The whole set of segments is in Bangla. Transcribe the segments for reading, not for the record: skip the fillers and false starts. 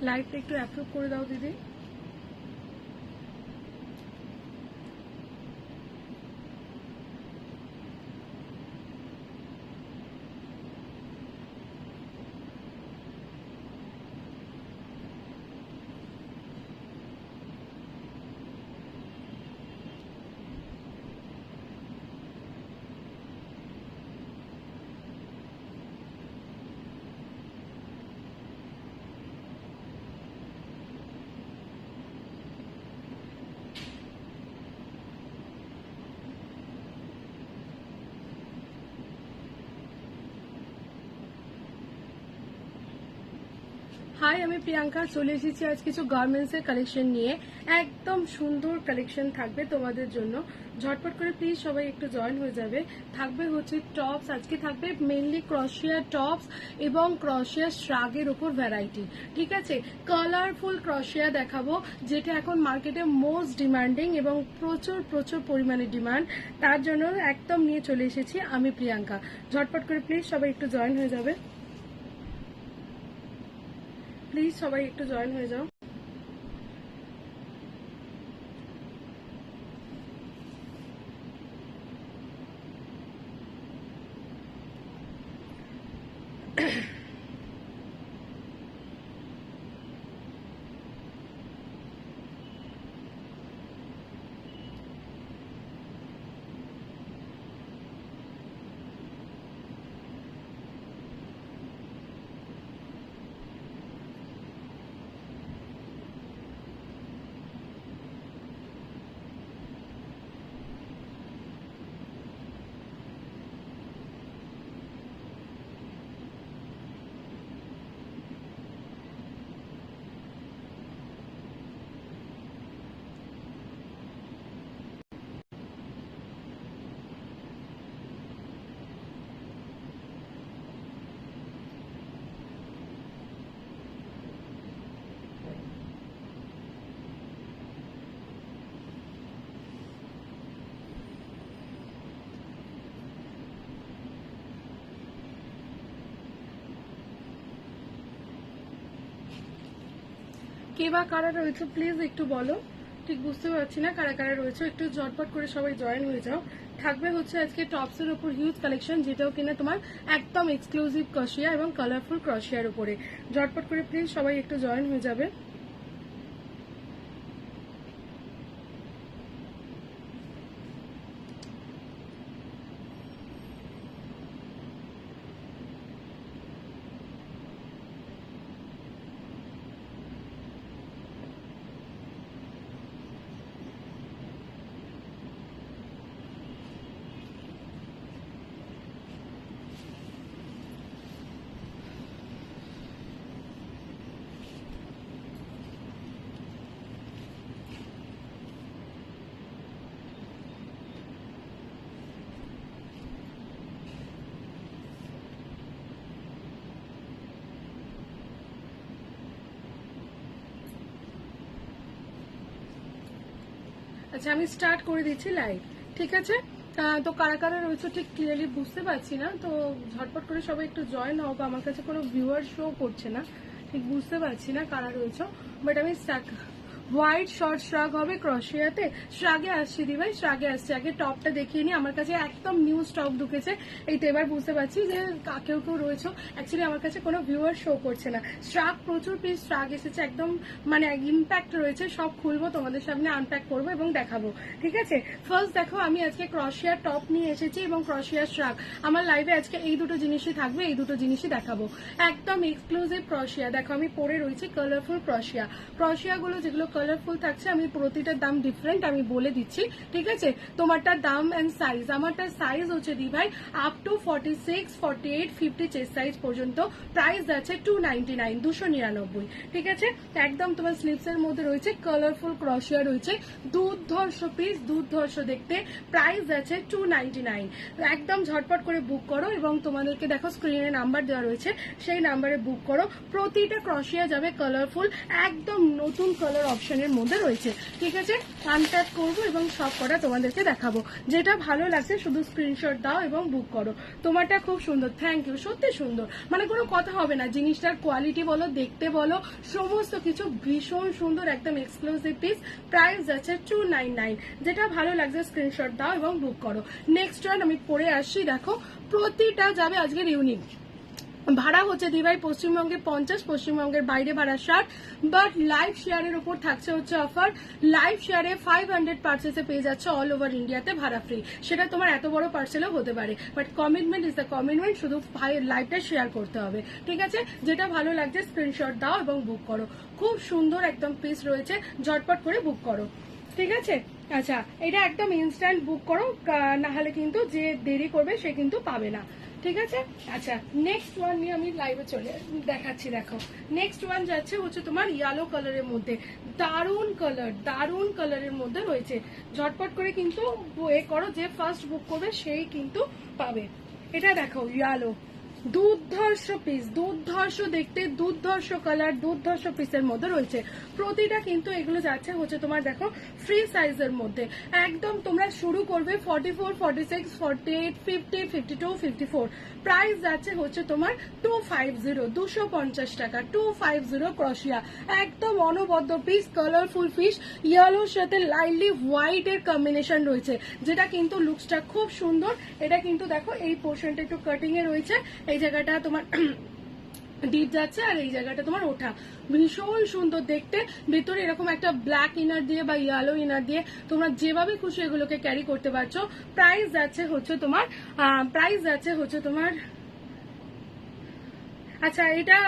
লাইটটা একটু অ্যাপ্রুভ করে দাও দিদি। হাই, আমি প্রিয়াঙ্কা চলে এসেছি আজ কিছু গার্মেন্টসের কালেকশন নিয়ে। একদম সুন্দর কালেকশন থাকবে তোমাদের জন্য, ঝটপট করে প্লিজ সবাই একটু জয়েন হয়ে যাবে। থাকবে হচ্ছে টপস, আজকে থাকবে মেনলি ক্রশিয়া টপস এবং ক্রশিয়া শ্রাগের ওপর ভ্যারাইটি। ঠিক আছে, কালারফুল ক্রশিয়া দেখাবো, যেটা এখন মার্কেটে মোস্ট ডিমান্ডিং এবং প্রচুর প্রচুর পরিমাণে ডিমান্ড। তার জন্য একদম নিয়ে চলে এসেছি আমি প্রিয়াঙ্কা। ঝটপট করে প্লিজ সবাই একটু জয়েন হয়ে যাবে, প্লিজ সবাই একটু জয়েন হয়ে যাও। কে বা কারা রয়েছে প্লিজ একটু বলো, ঠিক বুঝতে পারছি না কারা কারা রয়েছে। একটু ঝটপট করে সবাই জয়েন হয়ে যাও। থাকবে হচ্ছে আজকে টপসের উপর হিউজ কালেকশন, যেটাও কিনা তোমার একদম এক্সক্লুসিভ ক্রশিয়া এবং কালারফুল ক্রশিয়ার উপরে। ঝটপট করে প্লিজ সবাই একটু জয়েন হয়ে যাবে। আচ্ছা, আমি স্টার্ট করে দিচ্ছি লাইভ, ঠিক আছে? তো কারা কারা রয়েছে ঠিক ক্লিয়ারলি বুঝতে পারছি না, তো ঝটপট করে সবাই একটু জয়েন হও। আমার কাছে কোনো ভিউয়ার শো করছে না, ঠিক বুঝতে পারছি না কারা রয়েছে, বাট আমি হোয়াইট শর্ট শ্রাগ হবে ক্রশিয়াতে। শ্রাগে আসছি দিভাই, শ্রাগে আসছে। আগে টপটা দেখিয়ে নি, আমার কাছে একদম নিউ স্টক ঢুকেছে। এই তো এবার বুঝতে পারছি যে কেউ কেউ রয়েছে। অ্যাকচুয়ালি আমার কাছে কোনো ভিউয়ার শো করছে না। শ্রাগ প্রচুর পিস শ্রাগ এসেছে, একদম মানে ইম্প্যাক্ট রয়েছে। সব খুলবো, তোমাদের সামনে আনপ্যাক করবো এবং দেখাবো, ঠিক আছে? ফার্স্ট দেখো, আমি আজকে ক্রশিয়ার টপ নিয়ে এসেছি এবং ক্রশিয়ার শ্রাগ। আমার লাইভে আজকে এই দুটো জিনিসই থাকবে, এই দুটো জিনিসই দেখাবো। একদম এক্সক্লুসিভ ক্রশিয়া। দেখো আমি পরে রয়েছি কালারফুল ক্রশিয়া। ক্রশিয়াগুলো যেগুলো কালারফুল থাকছে, আমি প্রতিটার দাম ডিফারেন্ট আমি বলে দিচ্ছি, ঠিক আছে? তোমারটার দাম এন্ড সাইজ, আমারটার সাইজ হচ্ছে দি ভাই আপ টু 46, 48, 50 চেস্ট সাইজ পর্যন্ত। প্রাইস আছে 299, 299, ঠিক আছে? একদম তোমার স্লিভস এর মধ্যে রয়েছে কালারফুল ক্রশিয়া রয়েছে, দুর্ধর্ষ পিস, দুর্ধর্ষ দেখতে। প্রাইস আছে 299। একদম ঝটপট করে বুক করো এবং তোমাদেরকে দেখো স্ক্রিনে নাম্বার দেওয়া রয়েছে, সেই নাম্বারে বুক করো। প্রতিটা ক্রশিয়া যাবে কালারফুল, একদম নতুন কালার অপশন কালেকশনের মধ্যে রয়েছে। ঠিক আছে, আনপ্যাক করবো এবং সব কটা তোমাদেরকে দেখাবো। যেটা ভালো লাগছে শুধু স্ক্রিনশট দাও এবং বুক করো। তোমারটা খুব সুন্দর, থ্যাংক ইউ, সত্যি সুন্দর, মানে কোনো কথা হবে না। জিনিসটার কোয়ালিটি বলো, দেখতে বলো, সমস্ত কিছু ভীষণ সুন্দর, একদম এক্সক্লুসিভ পিস। প্রাইস যাচ্ছে 299। যেটা ভালো লাগছে স্ক্রিনশট দাও এবং বুক করো। নেক্সট ওয়ান আমি পরে আসছি, দেখো প্রতিটা যাবে আজকের ইউনিক। ভাড়া হচ্ছে দিভাই পশ্চিমবঙ্গে 50, পশ্চিমবঙ্গের বাইরে ভাড়া 60, বাট লাইভ শেয়ারের উপর থাকছে হচ্ছে অফার। লাইভ শেয়ারে 500 পার্সেসে পেয়ে যাচ্ছে অল ওভার ইন্ডিয়াতে ভাড়া ফ্রি। সেটা তোমার এত বড় পার্সেলও হতে পারে, but commitment is the commitment, শুধু লাইভটা শেয়ার করতে হবে। ঠিক আছে, যেটা ভালো লাগছে স্ক্রিনশট দাও এবং বুক করো। খুব সুন্দর একদম পিস রয়েছে, ঝটপট করে বুক করো। ঠিক আছে, আচ্ছা এটা একদম ইনস্ট্যান্ট বুক করো, না হলে কিন্তু যে দেরি করবে সে কিন্তু পাবে না। ঠিক আছে, আচ্ছা নেক্সট ওয়ান নিয়ে আমি লাইভে চলে দেখাচ্ছি। দেখো নেক্সট ওয়ান যাচ্ছে হচ্ছে তোমার ইয়েলো কালারের মধ্যে, দারুন কালার, দারুন কালারের মধ্যে রয়েছে। ঝটপট করে কিন্তু এ করো, যে ফার্স্ট বুক করবে সেই কিন্তু পাবে। এটা দেখো ইয়েলো, দুর্ধর্ষ পিস, দুর্ধর্ষ দেখতে, দুর্ধর্ষ কালার, দুর্ধর্ষ পিসের মধ্যে রয়েছে। প্রতিটা কিন্তু এগুলো যাচ্ছে হচ্ছে তোমার দেখো ফ্রি সাইজের মধ্যে। একদম তোমরা শুরু করবে 44, 46, 48, 50, 52, 54। প্রাইস যাচ্ছে হচ্ছে তোমার 250, 250 টাকা, 250 ক্রোশিয়া। একদম অনবদ্য পিস, কালারফুল পিস, ইয়েলোর সাথে লাইটলি হোয়াইট এর কম্বিনেশন রয়েছে, যেটা কিন্তু লুকসটা খুব সুন্দর। এটা কিন্তু দেখো এই পোর্শনটা একটু কাটিং এ রয়েছে, এই জায়গাটা তোমার ডিপ যাচ্ছে আর এই জায়গাটা তোমার ওঠা, ভীষণ সুন্দর দেখতে। ভিতরে এরকম একটা ব্ল্যাক ইনার দিয়ে বা ইয়েলো ইনার দিয়ে তোমরা যেভাবে খুশি এগুলোকে ক্যারি করতে পারছো। প্রাইস যাচ্ছে হচ্ছে তোমার আচ্ছা এটা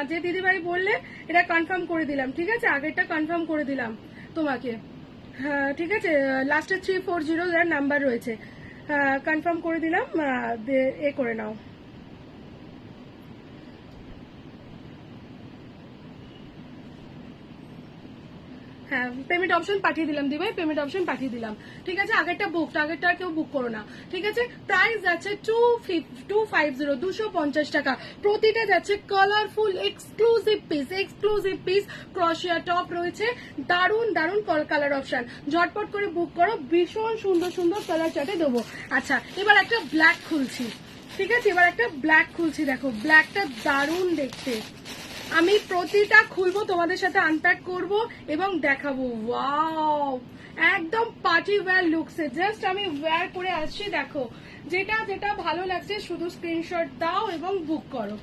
যে দিদিভাই বললে এটা কনফার্ম করে দিলাম। ঠিক আছে, আগেরটা কনফার্ম করে দিলাম তোমাকে। হ্যাঁ ঠিক আছে, লাস্টে 340 এর নাম্বার রয়েছে, কনফার্ম করে দিলাম, এ করে নাও। হ্যাঁ পেমেন্ট অপশন পাঠিয়ে দিলাম দিভাই, পেমেন্ট অপশন পাঠিয়ে দিলাম। ঠিক আছে, আগেরটা বুক, আগেরটা কেউ বুক করো না। ঠিক আছে, প্রাইস যাচ্ছে 250, 250 টাকা। প্রতিটা যাচ্ছে colourful exclusive piece, exclusive piece. ক্রোশিয়া টপ রয়েছে, দারুন দারুন কালার অপশন। ঝটপট করে বুক করো, ভীষণ সুন্দর সুন্দর কালার চার্টে দেবো। আচ্ছা এবার একটা ব্ল্যাক খুলছি। ঠিক আছে, এবার একটা ব্ল্যাক খুলছি, দেখো ব্ল্যাকটা দারুন দেখতে। আমি প্রতিটা খুলবো, তোমাদের সাথে আনপ্যাক করব এবং দেখাবো। ওয়াও, একদম পার্টি ওয়্যার লুকসে, জাস্ট আমি ওয়্যার করে আসছি। দেখো যেটা যেটা ভালো লাগছে শুধু স্ক্রিনশট দাও এবং বুক করো।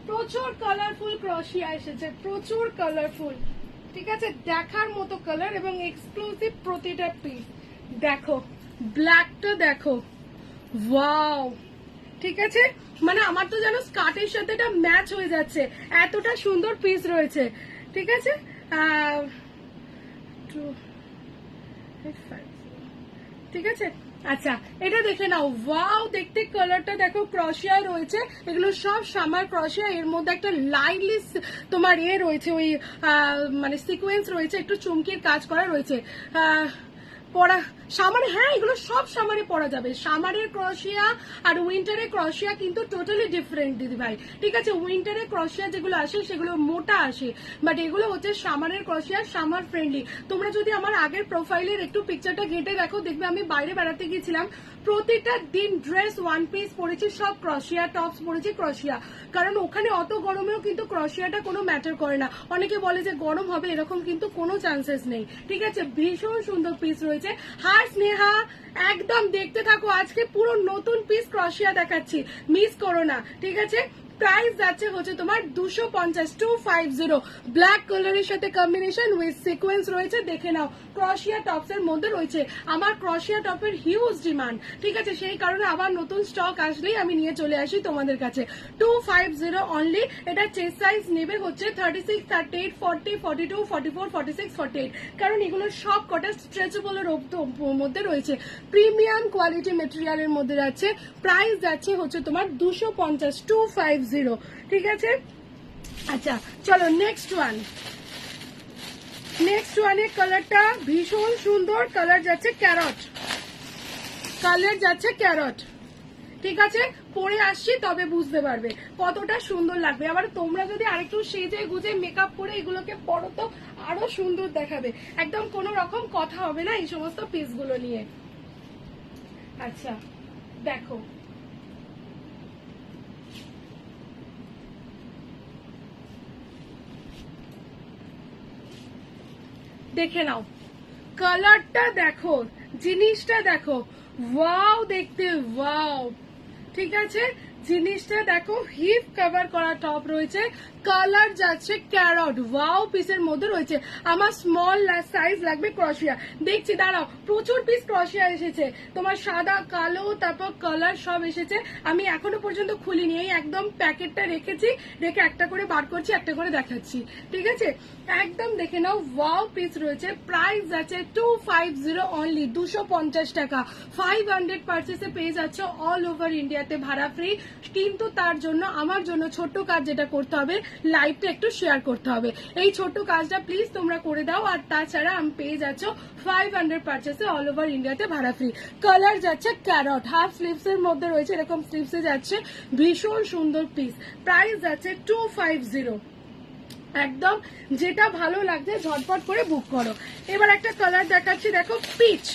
প্রচুর কালারফুল ক্রোশিয়া এসেছে, প্রচুর কালারফুল। ঠিক আছে, দেখার মতো কালার এবং এক্সক্লুসিভ প্রতিটা পিস। দেখো ব্ল্যাকটা দেখো, ওয়াও। ঠিক আছে, মানে আমার তো যেন স্কার্টের সাথে এটা ম্যাচ হয়ে যাচ্ছে, এতটা সুন্দর পিস রয়েছে। ঠিক আছে, ঠিক আছে, আচ্ছা এটা দেখে নাও। ওয়াও, দেখতে কালারটা দেখো, ক্রোশিয়া রয়েছে, এগুলো সব সামার ক্রোশিয়া। এর মধ্যে একটা লাইটলি তোমার রয়েছে, ওই মানে সিকোয়েন্স রয়েছে, একটু চুমকির কাজ করা রয়েছে। পরা সামারে, হ্যাঁ এগুলো সব সামারে পরা যাবে। সামারের ক্রোশিয়া আর উইন্টারের ক্রোশিয়া কিন্তু টোটালি ডিফারেন্ট দিদি ভাই। ঠিক আছে, উইন্টারের ক্রোশিয়া যেগুলো আসে সেগুলো মোটা আসে, বাট এগুলো হচ্ছে সামারের ক্রোশিয়া, সামার ফ্রেন্ডলি। তোমরা যদি আমার আগের প্রোফাইলের একটু পিকচারটা ঘেটে দেখো, দেখবে আমি বাইরে বেড়াতে গিয়েছিলাম, প্রতিটা দিন ড্রেস ওয়ান পিস পরেছি, সব ক্রোশিয়া টপস পরেছি ক্রোশিয়া, কারণ ওখানে অত গরমেও কিন্তু ক্রোশিয়াটা কোনো ম্যাটার করে না। অনেকে বলে যে গরম হবে, এরকম কিন্তু কোনো চান্সেস নেই। ঠিক আছে, ভীষণ সুন্দর পিস রয়েছে। হাই স্নেহা, একদম দেখতে থাকো, আজকে পুরো নতুন পিস ক্রোশিয়া দেখাচ্ছি, মিস করো না। ঠিক আছে, প্রাইস যাচ্ছে হচ্ছে তোমার 250, 250। ব্ল্যাক কালারের সাথে কম্বিনেশন উইথ সিকোয়েন্স রয়েছে, দেখে নাও। ক্রোশিয়া টপস এর মধ্যে রয়েছে, আমার ক্রোশিয়া টপের হিউজ ডিমান্ড। ঠিক আছে, সেই কারণে আবার নতুন স্টক আসলেই আমি নিয়ে চলে আসি তোমাদের কাছে। 250 অনলি। এটা চেস্ট সাইজ নেবে হচ্ছে 36, 38, 40, 42, 44, 46, 48, কারণ এগুলো সব কটা স্ট্রেচেবলের মধ্যে রয়েছে, প্রিমিয়াম কোয়ালিটি মেটেরিয়ালের মধ্যে যাচ্ছে। প্রাইস যাচ্ছে হচ্ছে তোমার 250, 250। ঠিক আছে, আচ্ছা চলো নেক্সট ওয়ান। নেক্সট ওয়ানের কালারটা ভীষণ সুন্দর, কালার যাচ্ছে ক্যারট, কালার যাচ্ছে ক্যারট। ঠিক আছে, পরে আসছি তবে বুঝতে পারবে কতটা সুন্দর লাগবে। আবার তোমরা যদি আরেকটু সেজে গুজে মেকআপ করে এগুলোকে পরো তো আরো সুন্দর দেখাবে, একদম কোনো রকম কথা হবে না এই সমস্ত পিসগুলো নিয়ে। আচ্ছা দেখো, দেখে নাও কালারটা, দেখো জিনিসটা, দেখো ওয়াও দেখতে, ওয়াও। ঠিক আছে, জিনিসটা দেখো, হিপ কভার করা টপ রয়েছে, কালার যাচ্ছে ক্যারট, ওয়াও পিসের মধ্যে রয়েছে। আমার স্মল সাইজ লাগবে ক্রশিয়া, দেখছি দাঁড়াও, প্রচুর পিস ক্রশিয়া এসেছে তোমার, সাদা কালো তারপর কালার সব এসেছে। আমি এখনো পর্যন্ত খুলিনি, এই একদম প্যাকেটটা রেখেছি, রেখে একটা করে বার করছি, একটা করে দেখাচ্ছি। ঠিক আছে, একদম দেখে নাও, ওয়াও পিস রয়েছে। প্রাইস আছে 250 অনলি, 250 টাকা। 500 পার্চেসে পেয়ে যাচ্ছে অল ওভার ইন্ডিয়াতে ভাড়া ফ্রি। কিন্তু তার জন্য আমার জন্য ছোট্ট কাজ যেটা করতে হবে, লাইভটা একটু শেয়ার করতে হবে। এই ছোট্ট কাজটা প্লিজ তোমরা করে দাও। আর তাছাড়া আমি পেয়ে যাচ্ছ 500 পার্চেসে অল ওভার ইন্ডিয়াতে ভাড়া ফ্রি। কালার যাচ্ছে ক্যারট, হাফ স্লিভস এর মধ্যে রয়েছে, এরকম স্লিভসে যাচ্ছে, ভীষণ সুন্দর পিস। প্রাইস যাচ্ছে 250। একদম যেটা ভালো লাগছে ঝটপট করে বুক করো। এবার একটা কালার দেখাচ্ছি, দেখো পিচ,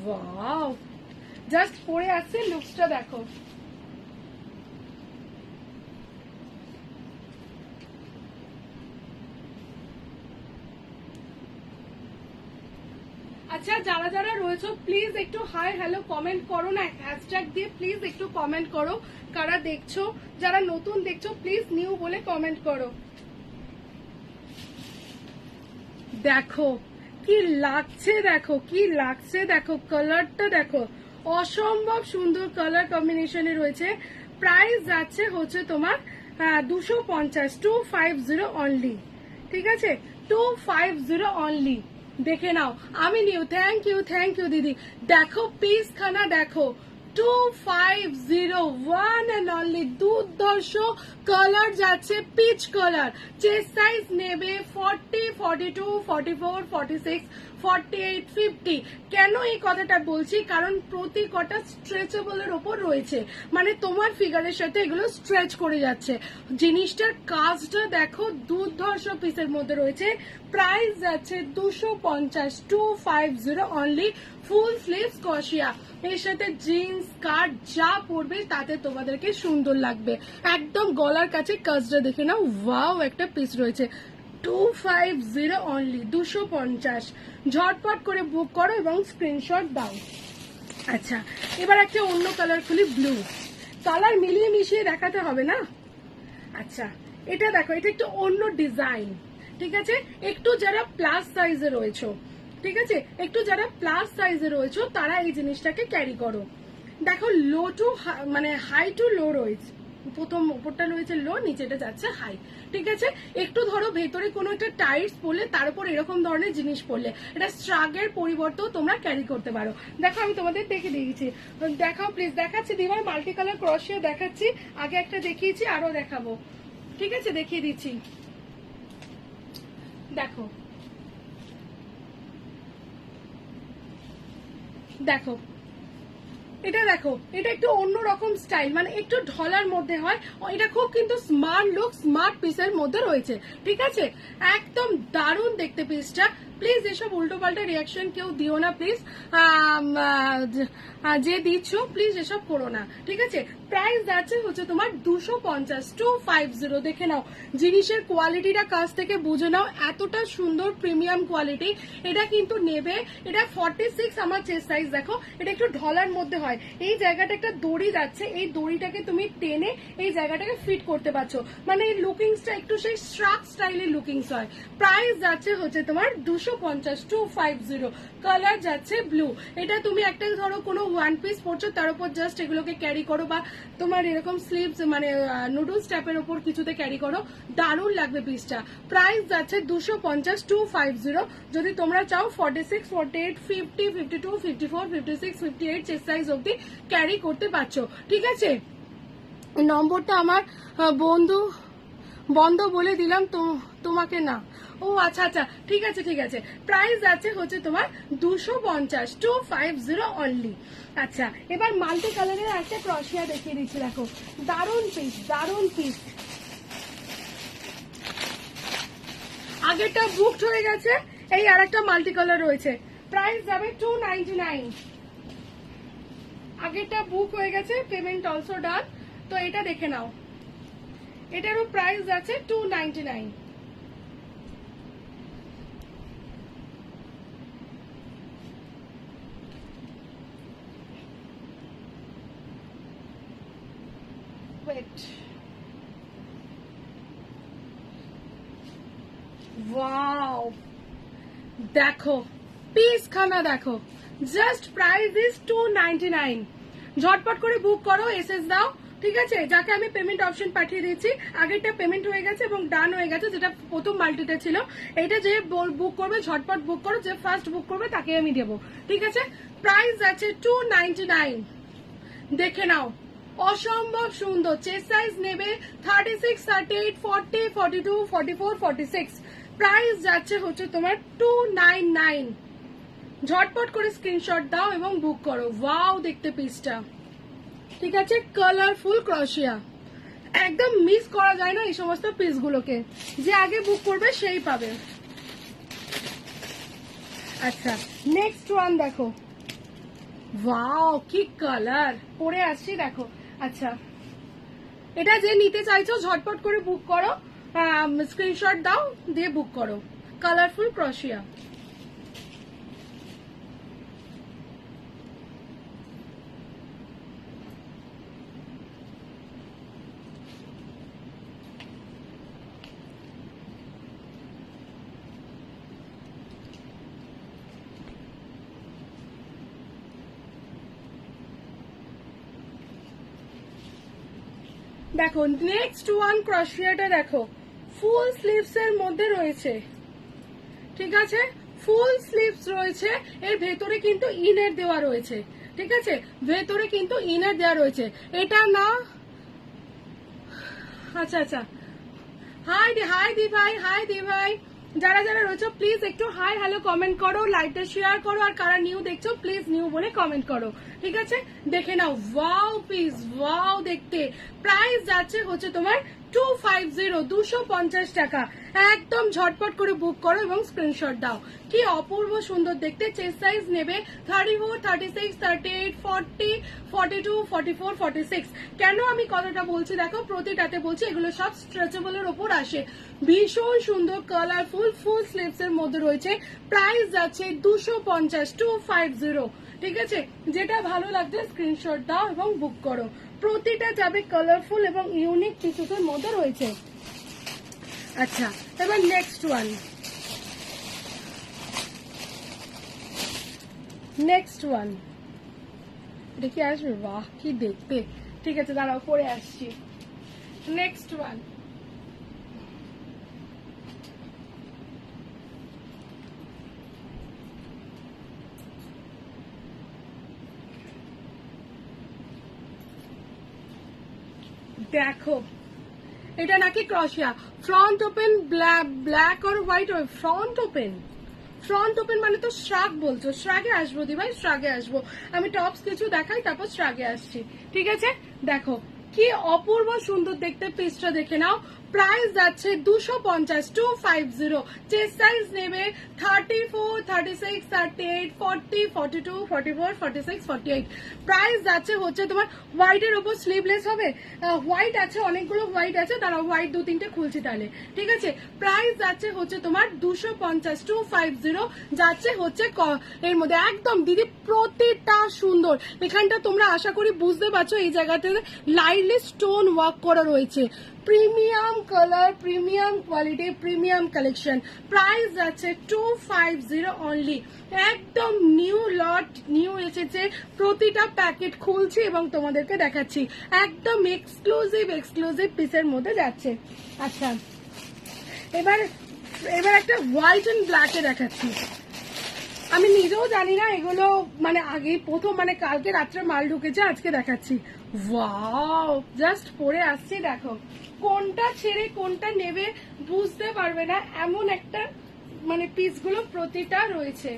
ওয়াও, জাস্ট পরে আসছে, লুকসটা দেখো। আচ্ছা যারা যারা রয়েছে প্লিজ একটু হাই হ্যালো কমেন্ট করো না, হ্যাশট্যাগ দিয়ে প্লিজ একটু কমেন্ট করো, কারা দেখছো, যারা নতুন দেখছো প্লিজ নিউ বলে কমেন্ট করো। দেখো কি লাগছে, দেখো কি লাগছে, দেখো কালারটা দেখো, অসম্ভব সুন্দর কালার কম্বিনেশনে রয়েছে। প্রাইস যাচ্ছে হচ্ছে তোমার 250, 250 অনলি। ঠিক আছে, 250 অনলি। দেখে নাও, আমি নিউ, থ্যাংক ইউ দিদি। দেখো পিস খানা দেখো, 250, ওয়ান অ্যান্ড অনলি, দুর্ধর্ষ কালার যাচ্ছে পিচ কালার। চেস্ট সাইজ নেবে 40, 42, 44, 46, 48, 50। কেন এই কথাটা বলছি, কারণ প্রতি কটা স্ট্রেচেবল এর ওপর রয়েছে, মানে তোমার ফিগারের সাথে এগুলো স্ট্রেচ করে যাচ্ছে। জিনিসটার কাজটা দেখো, দুর্ধর্ষ পিসের মধ্যে রয়েছে। প্রাইস যাচ্ছে 250, 250 অনলি। ফুল স্লিভস কশিয়া, এর সাথে জিন্স স্কার্ট যা পরবে তাতে তোমাদেরকে সুন্দর লাগবে। একদম গলার কাছে কাজটা দেখে নাও, ওয়াও একটা পিস রয়েছে। 250 অনলি, 250। ঝটপট করে বুক করো এবং স্ক্রিনশট দাও। আচ্ছা এবার একটা অন্য কালার খুলি, ব্লু কালার, মিলিয়ে মিশিয়ে দেখাতে হবে না। আচ্ছা এটা দেখো, এটা একটু অন্য ডিজাইন। ঠিক আছে, একটু যারা প্লাস সাইজে রয়েছে, ঠিক আছে, একটু যারা প্লাস সাইজে রয়েছে তারা এই জিনিসটাকে ক্যারি করো। দেখো লো টু মানে হাই টু লো রয়েছে, প্রথম উপরটা রয়েছে লো, নিচেটা যাচ্ছে হাই। ঠিক আছে, একটু ধরো ভেতরে কোনো একটা টাইটস পরলে তার উপর এরকম ধরনের জিনিস পরলে এটা স্ট্রাগের পরিবর্তেও তোমরা ক্যারি করতে পারো। দেখো আমি তোমাদের দেখে দিয়েছি, দেখাও প্লিজ। দেখাচ্ছি দিবার, মাল্টি কালার ক্রশিয়া দেখাচ্ছি, আগে একটা দেখিয়েছি, আরো দেখাবো। ঠিক আছে, দেখিয়ে দিচ্ছি। দেখো দেখো এটা দেখো, এটা একটু অন্যরকম স্টাইল, মানে একটু ঢলার মধ্যে হয়, এটা খুব কিন্তু স্মার্ট লুক, স্মার্ট পিসের মধ্যে রয়েছে। ঠিক আছে, একদম দারুণ দেখতে পিসটা। প্লিজ এসব উল্টো পাল্টা রিয়াকশন কেউ দিও না প্লিজ, যে দিচ্ছ প্লিজ এসব করো না। ঠিক আছে, প্রাইস যাচ্ছে হচ্ছে তোমার 250, 250। দেখে নাও জিনিসের কোয়ালিটিটা কাছ থেকে বুঝে নাও, এতটা সুন্দর প্রিমিয়াম কোয়ালিটি। এটা কিন্তু নেবে, এটা 46 আমার চেস্ট সাইজ। দেখো এটা একটু ঢলার মধ্যে হয়, এই জায়গাটা একটা দড়ি যাচ্ছে, এই দড়িটাকে তুমি টেনে এই জায়গাটাকে ফিট করতে পারছো, মানে এই লুকিংসটা একটু সেই শ্রাক স্টাইলের লুকিংস হয়। প্রাইস যাচ্ছে হচ্ছে তোমার 250, 250। কালার যাচ্ছে ব্লু। এটা তুমি একটা ধরো কোনো ওয়ান পিস পরছো, তার উপর জাস্ট এগুলোকে ক্যারি করো, বা তোমার এরকম স্লিভস মানে নুডলস টাইপের ওপর কিছুতে ক্যারি করো, দারুণ লাগবে পিসটা। প্রাইস যাচ্ছে 250, 250। যদি তোমরা চাও 46, 48, 50, 52, 54, 56, 58 চেস্ট সাইজ অবধি ক্যারি করতে পারছো। ঠিক আছে, নম্বরটা আমার বন্ধ বলে দিলাম তো। তোমাকে না। ও আচ্ছা আচ্ছা, ঠিক আছে ঠিক আছে। প্রাইস আছে হচ্ছে তোমার 250, 250 অনলি। আচ্ছা, এবার মাল্টি কালারের একটা ক্রশিয়া দেখিয়ে দিচ্ছি, দেখো দারুন পিস, দারুন পিস। আগেরটা বুকড হয়ে গেছে, এই আর একটা মাল্টি কালার রয়েছে। প্রাইস যাবে 299। আগেরটা বুক হয়ে গেছে, পেমেন্ট অলসো ডান। তো এটা দেখে নাও, এটারও প্রাইস আছে 299। ওয়েট, ওয়াও দেখো পিস খানা, দেখো জাস্ট প্রাইস ইজ 299। ঝটপট করে বুক করো, এসএস দাও, ঠিক আছে? যাকে আমি পেমেন্ট অপশন পাঠিয়ে দিয়েছি, আগেরটা পেমেন্ট হয়ে গেছে এবং ডান হয়ে গেছে, যেটা প্রথম মাল্টিতে ছিল। এটা যে বুক করবে ঝটপট বুক করো, যে ফার্স্ট বুক করবে তাকে আমি দেবো, ঠিক আছে? প্রাইস আছে 299। দেখে নাও, অসম্ভব সুন্দর। চেস্ট সাইজ নেবে 36, 38, 40, 42, 44, 46। প্রাইস যাচ্ছে হচ্ছে তোমার 299। ঝটপট করে স্ক্রিনশট দাও এবং বুক করো। ওয়াও দেখতে পিসটা, ঠিক আছে? কালারফুল ক্রশিয়া, একদম মিস করা যায় না এই সমস্ত পিসগুলোকে। যে আগে বুক করবে সেই পাবে। আচ্ছা, নেক্সট ওয়ান দেখো, ওয়াও কি কালার, পরে আসছি দেখো। আচ্ছা, এটা যে নিতে চাইছো ঝটপট করে বুক করো, স্ক্রিনশট দাও দিয়ে বুক করো। কালারফুল ক্রশিয়া। দেখো নেক্সট ওয়ান ক্রশিয়াটা দেখো, ফুল স্লিভস এর মধ্যে রয়েছে, ঠিক আছে? ফুল স্লিভস রয়েছে, এর ভেতরে কিন্তু ইনার দেওয়া রয়েছে, ঠিক আছে? ভেতরে কিন্তু ইনার দেওয়া রয়েছে। এটা না, আচ্ছা আচ্ছা, হাই দি ভাই, হাই দি ভাই, যারা যারা রয়েছে প্লিজ একটু হাই হ্যালো কমেন্ট করো, লাইকটা শেয়ার করো, আর কারা নিউ দেখছো প্লিজ নিউ বলে কমেন্ট করো, ঠিক আছে? দেখে নাও, ওয়াও পিস, ওয়াও দেখতে। প্রাইস যাচ্ছে হচ্ছে তোমার 250, 250 টাকা। একদম ঝটপট করে বুক করো এবং স্ক্রিনশট দাও। কি অপূর্ব সুন্দর দেখতে। চেস্ট সাইজ নেবে 34, 36, 38, 40, 42, 44, 46। কেন আমি কথাটা বলছি দেখো, প্রতিটাতে বলছি এগুলো সব স্ট্রেচেবলের ওপর আসে। ভীষণ সুন্দর কালারফুল ফুল স্লিভস এর মধ্যে রয়েছে। প্রাইস যাচ্ছে 250, 250, ঠিক আছে? যেটা ভালো লাগছে স্ক্রিনশট দাও এবং বুক করো। প্রতিটা যাবে কালারফুল এবং ইউনিক পিসেসের মধ্যে রয়েছে। আচ্ছা, এবার নেক্সট ওয়ান, নেক্সট ওয়ান এটা কি আসবে? বাহ কি দেখতে, ঠিক আছে দাঁড়াও পরে আসছি। নেক্সট ওয়ান, দেখো এটা নাকি ক্রশিয়া, ফ্রন্ট ওপেন, ব্ল্যাক আর white. Front open, front open মানে তো শ্রাগ বলছো। শ্রাগে আসবো দি ভাই, শ্রাগে আসবো। আমি টপস কিছু দেখাই, তারপর শ্রাগে আসছি, ঠিক আছে? দেখো কি অপূর্ব সুন্দর দেখতে পিসটা, দেখে নাও। প্রাইস যাচ্ছে 250, 250। চেস্ট সাইজ নেবে 34, 36, 38, 40, 42, 44, 46, 48। প্রাইস যাচ্ছে হচ্ছে তোমার, হোয়াইটের ওপর স্লিভলেস হবে। হোয়াইট আছে, অনেকগুলো হোয়াইট আছে, তারা হোয়াইট 2-3টে খুলছি তাহলে, ঠিক আছে? প্রাইস যাচ্ছে হচ্ছে তোমার 250, 250 যাচ্ছে হচ্ছে এর মধ্যে। একদম দিদি প্রতিটা সুন্দর। এখানটা তোমরা আশা করি বুঝতে পারছো, এই জায়গাতে লাইটলি স্টোন ওয়ার্ক করা রয়েছে। Premium colour, premium quality, premium collection. Price আছে 250 অনলি। একদম নিউ লট, নিউ এসেছে। প্রতিটা প্যাকেট খুলছি এবং তোমাদেরকে দেখাচ্ছি। একদম এক্সক্লুসিভ এক্সক্লুসিভ পিসের মধ্যে যাচ্ছে। আচ্ছা, এবার একটা হোয়াইট এন্ড ব্ল্যাকে দেখাচ্ছি। আমি নিজেও জানি না এগুলো, মানে আগে প্রথম, মানে কালকে রাত্রে মাল ঢুকেছে, আজকে দেখাচ্ছি। ওয়াও, জাস্ট পরে আসছি দেখো। কোনটা ছেড়ে কোনটা নেবে বুঝতে পারবে না, এমন একটা মানে পিসগুলো প্রতিটা রয়েছে।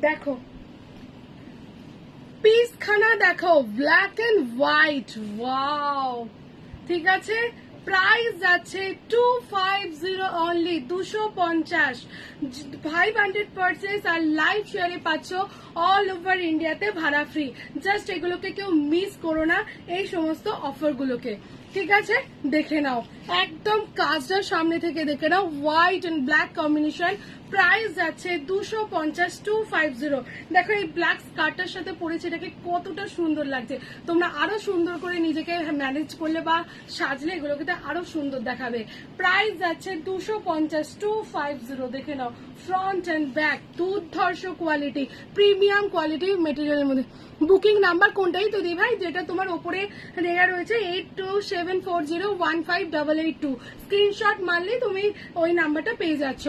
দেখো পিস খানা দেখো, ব্ল্যাক এন্ড হোয়াইট, ওয়াও। ঠিক আছে, প্রাইস যাচ্ছে 250 অনলি, 250। 500 পার্সেস আর লাইভ শেয়ারে পাচ্ছ অল ওভার ইন্ডিয়াতে ভাড়া ফ্রি। জাস্ট এগুলোকে কেউ মিস করো না, এই সমস্ত অফার গুলোকে। ঠিক আছে, দেখে নাও, একদম কাজটা সামনে থেকে দেখে নাও, white and black combination. Price যাচ্ছে 250, 250। দেখো এই ব্ল্যাক স্কার্টটার সাথে পরেছে, এটাকে কতটা সুন্দর লাগছে। তোমরা আরো সুন্দর করে নিজেকে ম্যানেজ করলে বা সাজলে এগুলোকে আরো সুন্দর দেখাবে। প্রাইস যাচ্ছে 250, 250। দেখে নাও, ফ্রন্ট এন্ড ব্যাক দুর্ধর্ষ কোয়ালিটি, প্রিমিয়াম কোয়ালিটি মেটেরিয়ালের মধ্যে। বুকিং নাম্বার কোনটাই তো দি ভাই, যেটা তোমার ওপরে দেওয়া রয়েছে 8274015882। স্ক্রিনশট মারলে তুমি ওই নাম্বারটা পেয়ে যাচ্ছ।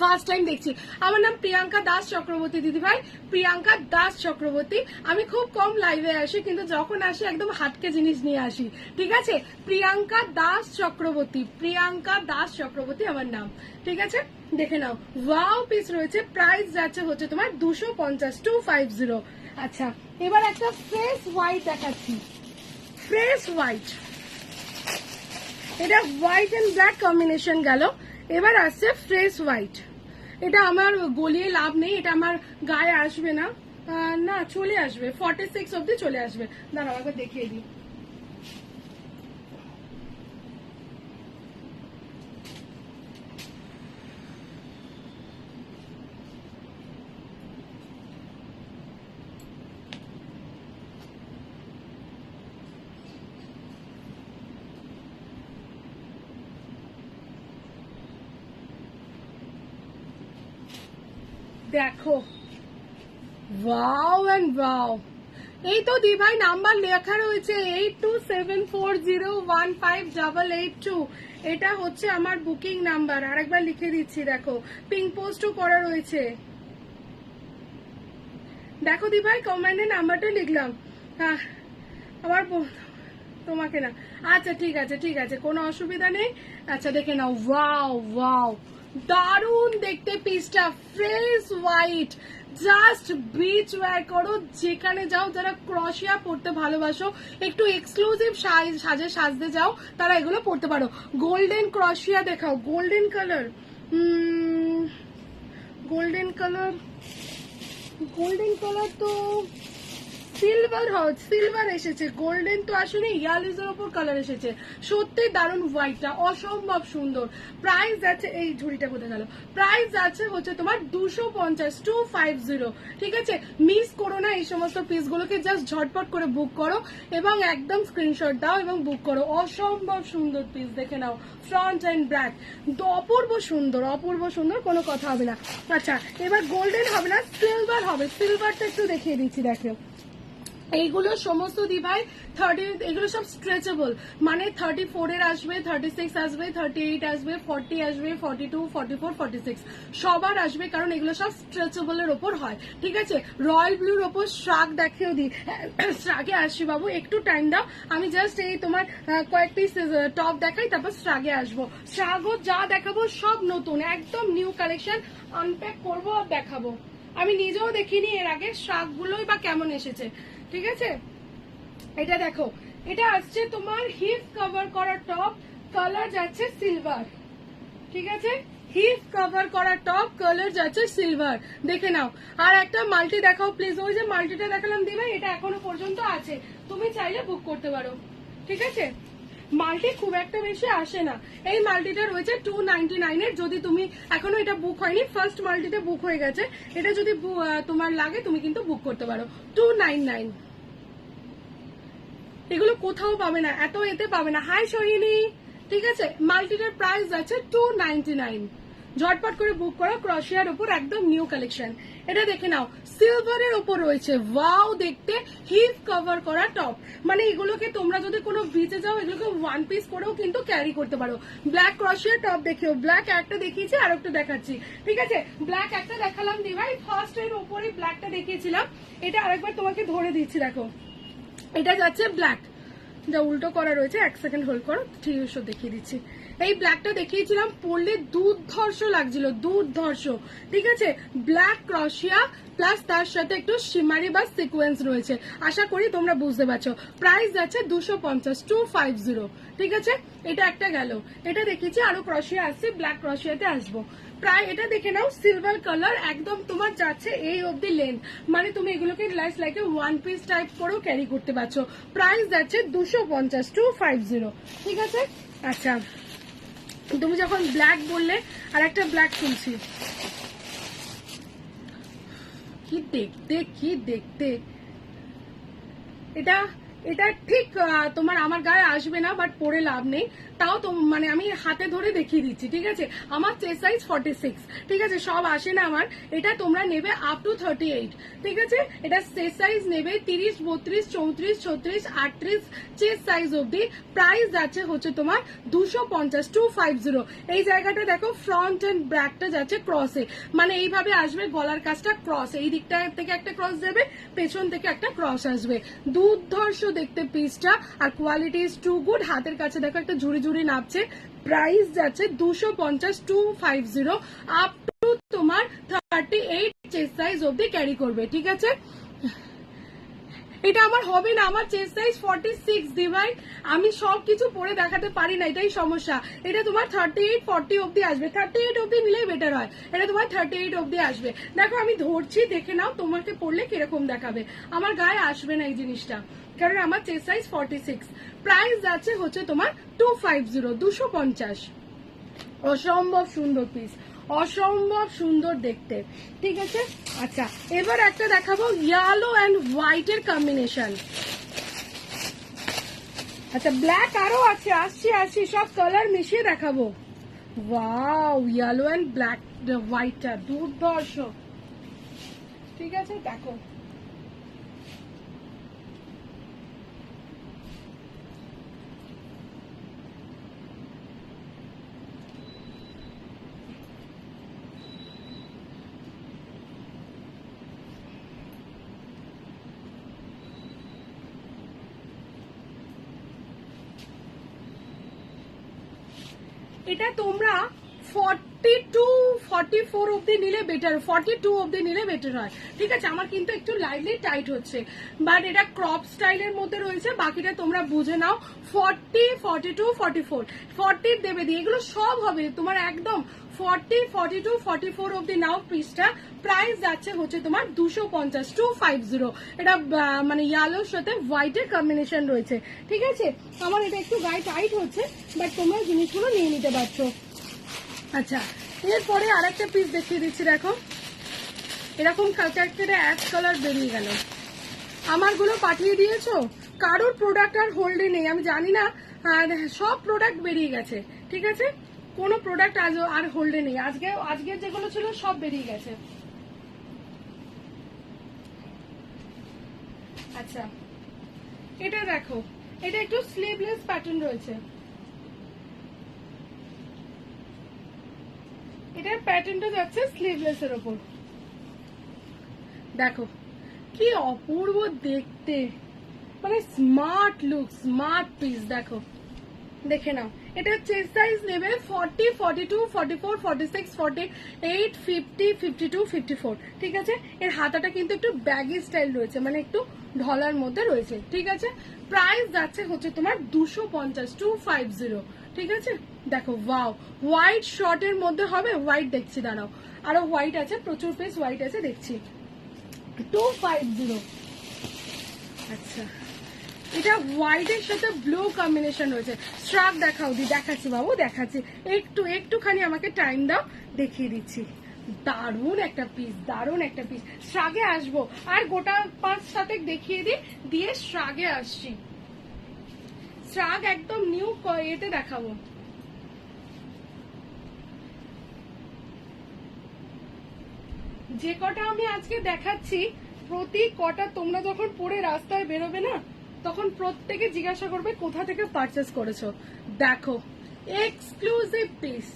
ফার্স্ট টাইম দেখছি। আমার নাম প্রিয়াঙ্কা দাস চক্রবর্তী দিদি ভাই, প্রিয়াঙ্কা দাস চক্রবর্তী। আমি খুব কম লাইভে আসি, কিন্তু যখন আসি একদম হাটকে জিনিস নিয়ে আসি। ঠিক আছে, প্রিয়াঙ্কা দাস চক্রবর্তী, প্রিয়াঙ্কা দাস চক্রবর্তী আমার নাম। ঠিক আছে, দেখে নাও, ওয়াও পিস রয়েছে। প্রাইস যাচ্ছে হচ্ছে তোমার 250, 250। আচ্ছা, এবার একটা ফ্রেশ হোয়াইট দেখাচ্ছি, ফ্রেশ হোয়াইট। এটা হোয়াইট এন্ড ব্ল্যাক কম্বিনেশন গেল, এবার আসছে ফ্রেশ হোয়াইট। এটা আমার গলিয়ে লাভ নেই, এটা আমার গায়ে আসবে না, না চলে আসবে 46 অব্দি চলে আসবে। দাঁড়াও একবার দেখিয়ে দিই। দেখো, ওয়াও এন্ড ওয়াও। এই তো দি ভাই নাম্বার লেখা রয়েছে 8274015882। এটা হচ্ছে আমার বুকিং নাম্বার, আরেকবার লিখে দিচ্ছি। দেখো, পিঙ্ক পোস্টও করা রয়েছে। দেখো দি ভাই, কমেন্টে নাম্বারটা লিখলাম। হ্যাঁ, আমার তোমাকে না, আচ্ছা ঠিক আছে ঠিক আছে, কোনো অসুবিধা নেই। আচ্ছা দেখে নাও, ওয়াও ওয়াও, দারুন দেখতে পিসটা, fresh white. Just beachwear করো, যেখানে যাও, যারা ক্রশিয়া পড়তে ভালোবাসো, একটু এক্সক্লুসিভ সাজে সাজতে যাও, তারা এগুলো পড়তে পারো। গোল্ডেন ক্রশিয়া দেখাও, golden colour, golden colour, golden colour তো সিলভার, সিলভার এসেছে, গোল্ডেন তো আসলে ইয়ালিজের ওপর কালার এসেছে। সত্যি দারুণ, হোয়াইটটা অসম্ভব সুন্দর। প্রাইস আছে, এই ঝুড়িটা কোথায় গেল, প্রাইস আছে হচ্ছে তোমার 250, 250। ঠিক আছে, মিস করো না এই সমস্ত পিসগুলোকে, জাস্ট ঝটপট করে বুক করো এবং একদম স্ক্রিনশট দাও এবং বুক করো। অসম্ভব সুন্দর পিস, দেখে নাও, ফ্রন্ট এন্ড ব্যাক অপূর্ব সুন্দর, অপূর্ব সুন্দর, কোনো কথা হবে না। আচ্ছা, এবার গোল্ডেন হবে না, সিলভার হবে। সিলভারটা একটু দেখিয়ে দিচ্ছি। দেখো, এইগুলো সমস্ত দি ভাই 30, এগুলো সব স্ট্রেচেবল, মানে 34 এর আসবে, 36 আসবে, 38 আসবে, 40 আসবে, 42, 44, 46 সবার আসবে, কারণ এগুলো সব স্ট্রেচেবল এর ওপর হয়। ঠিক আছে, রয়্যাল ব্লুর ওপর শ্রাগ দেখিয়েও দিই, শ্রাগে আসছি বাবু, একটু টাইম দাও, আমি জাস্ট এই তোমার কয়েকটি টপ দেখাই, তারপর শ্রাগে আসবো। শ্রাগও যা দেখাবো সব নতুন, একদম নিউ কালেকশন আনপ্যাক করবো আর দেখাবো। আমি নিজেও দেখিনি এর আগে শ্রাগগুলোই বা কেমন এসেছে। ঠিক আছে, এটা দেখো, এটা আসছে তোমার হিপ কভার করা টপ, কালার যাচ্ছে সিলভার। ঠিক আছে, হিপ কভার করা টপ, কালার যাচ্ছে সিলভার। দেখে নাও, আর একটা মাল্টি দেখাও প্লিজ। ওই যে মাল্টিটা দেখালাম দিবে, এটা এখনো পর্যন্ত আছে, তুমি চাইলে বুক করতে পারো। ঠিক আছে, মাল্টি খুব একটা বেশি আসে না। এই মাল্টিটা রয়েছে 299 এর, যদি তুমি এখনো এটা বুক হয়নি, ফার্স্ট মাল্টিটা বুক হয়ে গেছে, এটা যদি তোমার লাগে তুমি কিন্তু বুক করতে পারো। 299। এগুলো কোথাও পাবে না, এত এতে পাবে না। হাই সোহিনী, ঠিক আছে। মাল্টিটার প্রাইস আছে 299। ঝটপট করে বুক করো। ক্রশিয়ার উপর একদম নিউ কালেকশন। এটা দেখে নাও, সিলভারের উপর রয়েছে, ওয়াও দেখতে, হিপ কভার করা টপ। মানে এগুলোকে তোমরা যদি কোনো বিচে যাও এগুলোকে ওয়ান পিস করেও কিন্তু ক্যারি করতে পারো। ব্ল্যাক ক্রশিয়ার টপ দেখিও, ব্ল্যাক একটা দেখিয়েছি আর একটা দেখাচ্ছি, ঠিক আছে। ব্ল্যাক একটা দেখালাম দিভাই, ফার্স্ট এর উপরে ব্ল্যাকটা দেখিয়েছিলাম, এটা আরেকবার তোমাকে ধরে দিচ্ছি, দেখো এটা যাচ্ছে ব্ল্যাক, যা উল্টো করা রয়েছে, এক সেকেন্ড হোল্ড করো, ঠিক দেখিয়ে দিচ্ছি। এই ব্ল্যাকটা দেখিয়েছিলাম, পরলে দুর্ধর্ষ লাগছিল, দুর্ধর্ষ, ঠিক আছে। ব্ল্যাক ক্রশিয়া প্লাস তার সাথে একটু শিমারি বা সিকোয়েন্স রয়েছে, আশা করি তোমরা বুঝতে পারছো। প্রাইস যাচ্ছে 250, 250, ঠিক আছে। এটা একটা গেল, এটা দেখিয়েছি, আরো ক্রশিয়া আসছে, ব্ল্যাক ক্রশিয়াতে আসবো। প্রায় এটা দেখে নাও, সিলভার কালার, একদম তোমার যাচ্ছে এই অবধি লেন্থ, মানে তুমি এগুলোকে লাইক ওয়ান পিস টাইপ করেও ক্যারি করতে পারছো। প্রাইস যাচ্ছে 250, 250, ঠিক আছে। আচ্ছা, তুমি যখন ব্ল্যাক বললে আর একটা ব্ল্যাক তুলছি, কি দেখতে, কি দেখতে, এটা এটা ঠিক তোমার আমার গায়ে আসবে না, বাট পরে লাভ নেই। তাও তো মানে আমি হাতে ধরে দেখিয়ে দিচ্ছি, ঠিক আছে। আমার চেস্ট সাইজ 46, ঠিক আছে, সব আসে না আমার। এটা তোমরা নেবে আপ টু 38, ঠিক আছে। এটা চেস্ট সাইজ নেবে 30, 32, 34, 36, 38 চেস্ট সাইজ অবধি। প্রাইস যাচ্ছে হচ্ছে তোমার 250, 250। এই জায়গাটা দেখো, ফ্রন্ট এন্ড ব্যাকটা যাচ্ছে ক্রসে, মানে এইভাবে আসবে, গলার কাজটা ক্রস, এই দিকটা থেকে একটা ক্রস যাবে, পেছন থেকে একটা ক্রস আসবে, দুর্ধর্ষ দেখতে পিসটা, আর কোয়ালিটি ইজ টু গুড। হাতের কাছে দেখো একটা ঝুড়ি ঝুড়ি নাপছে। প্রাইস যাচ্ছে 250, 250, আপ টু তোমার 38 চেস্ট সাইজ অবধি ক্যারি করবে, ঠিক আছে। এটা আমার হবে না, আমার চেস্ট সাইজ 46 দি ভাই, আমি সবকিছু পরে দেখাতে পারি না, এটাই সমস্যা। এটা তোমার 38, 40 অব্দি আসবে, 38 অব্দি নিলেই বেটার হয়। এটা তোমার 38 অব্দি আসবে। দেখো আমি ধরছি, দেখে নাও তোমাকে পরলে কিরকম দেখাবে। আমার গায়ে আসবে না এই জিনিসটা, কারণ আমার চেস্ট সাইজ 46। প্রাইস যাচ্ছে হচ্ছে তোমার 250, 250। অসম্ভব সুন্দর পিস, অসম্ভব সুন্দর দেখতে, ঠিক আছে। আচ্ছা, এবার একটা দেখাবো ইয়েলো অ্যান্ড হোয়াইট এর কম্বিনেশন। আচ্ছা, ব্ল্যাক আরো আছে, আসছি আসছি, সব কালার মিশিয়ে দেখাবো। ওয়াও, ইয়েলো অ্যান্ড ব্ল্যাক, হোয়াইটটা দুর্ধর্ষ, ঠিক আছে। দেখো এটা তোমরা 42, 44 অব্দি নিলে বেটার, 42 অব্দি নিলে বেটার হয়, ঠিক আছে। আমার কিন্তু একটু লাইটলি টাইট হচ্ছে, বাট এটা ক্রপ স্টাইলের মধ্যে রয়েছে, বাকিটা তোমরা বুঝে নাও। 40, 42, 44, 40 দেবে দিয়ে, এগুলো সব হবে তোমার একদম 40, 42, 44 অব্দি নাও পিসটা। প্রাইস যাচ্ছে হচ্ছে তোমার 250, 250। এটা মানে ইয়েলোর সাথে হোয়াইটের কম্বিনেশন রয়েছে, ঠিক আছে। আমার এটা একটু গায়ে টাইট হচ্ছে, বাট তোমরা জিনিসগুলো নিয়ে নিতে পারছো। আচ্ছা, এরপরে আরেকটা পিস দেখিয়ে দিচ্ছি, দেখো এরকম কালার, অ্যাশ কালার বেরিয়ে গেল। আমারগুলো পাঠিয়ে দিয়েছো, কারোর প্রোডাক্ট আর হোল্ডে নেই, আমি জানি না, আর সব প্রোডাক্ট বেরিয়ে গেছে, ঠিক আছে। কোনো প্রোডাক্ট আজও আর হোল্ডে নেই, আজকে যেগুলো ছিল সব বেরিয়ে গেছে। আচ্ছা, এটা দেখো, এটা একটু স্লিভলেস প্যাটার্ন রয়েছে, এটার প্যাটার্নটা যাচ্ছে স্লিভলেস এর উপর। দেখো কি অপূর্ব দেখতে, মানে স্মার্ট লুক, স্মার্ট পিস। দেখো, দেখে নাও, এটা চেস্ট সাইজ নেবে 40, 42, 44, 46, 48, 50, 52, 54, ঠিক আছে। এর হাতাটা কিন্তু একটু ব্যাগি স্টাইল রয়েছে, মানে একটু ঢলার মধ্যে রয়েছে, ঠিক আছে। প্রাইস যাচ্ছে হচ্ছে তোমার 250, 250, ঠিক আছে। দেখো ওয়াও, হোয়াইট শর্টের মধ্যে হবে, হোয়াইট দেখছি, দাঁড়াও আরো হোয়াইট আছে, প্রচুর পিস হোয়াইট আছে, দেখছি 250। আচ্ছা, এটা হোয়াইটের সাথে ব্লু কম্বিনেশন রয়েছে। স্ট্রাক দেখাও দি, দেখাচ্ছি বাবু, দেখাচ্ছি, একটুখানি আমাকে টাইম দাও, দেখিয়ে দিচ্ছি। দারুণ একটা পিস, দারুণ একটা পিস। স্ট্রাগে আসবো, আর গোটা 5 সাথে দেখিয়ে দিই, দিয়ে স্ট্রাগে আসছি। স্ট্রাগ একদম নিউ এতে দেখাবো। যে কটা আমি আজকে দেখাচ্ছি প্রতি কটা তোমরা যখন পরে রাস্তায় বেরোবে না তখন প্রত্যেকে জিজ্ঞাসা করবে কোথা থেকে পারচেস করেছো। দেখো এক্সক্লুসিভ পিস,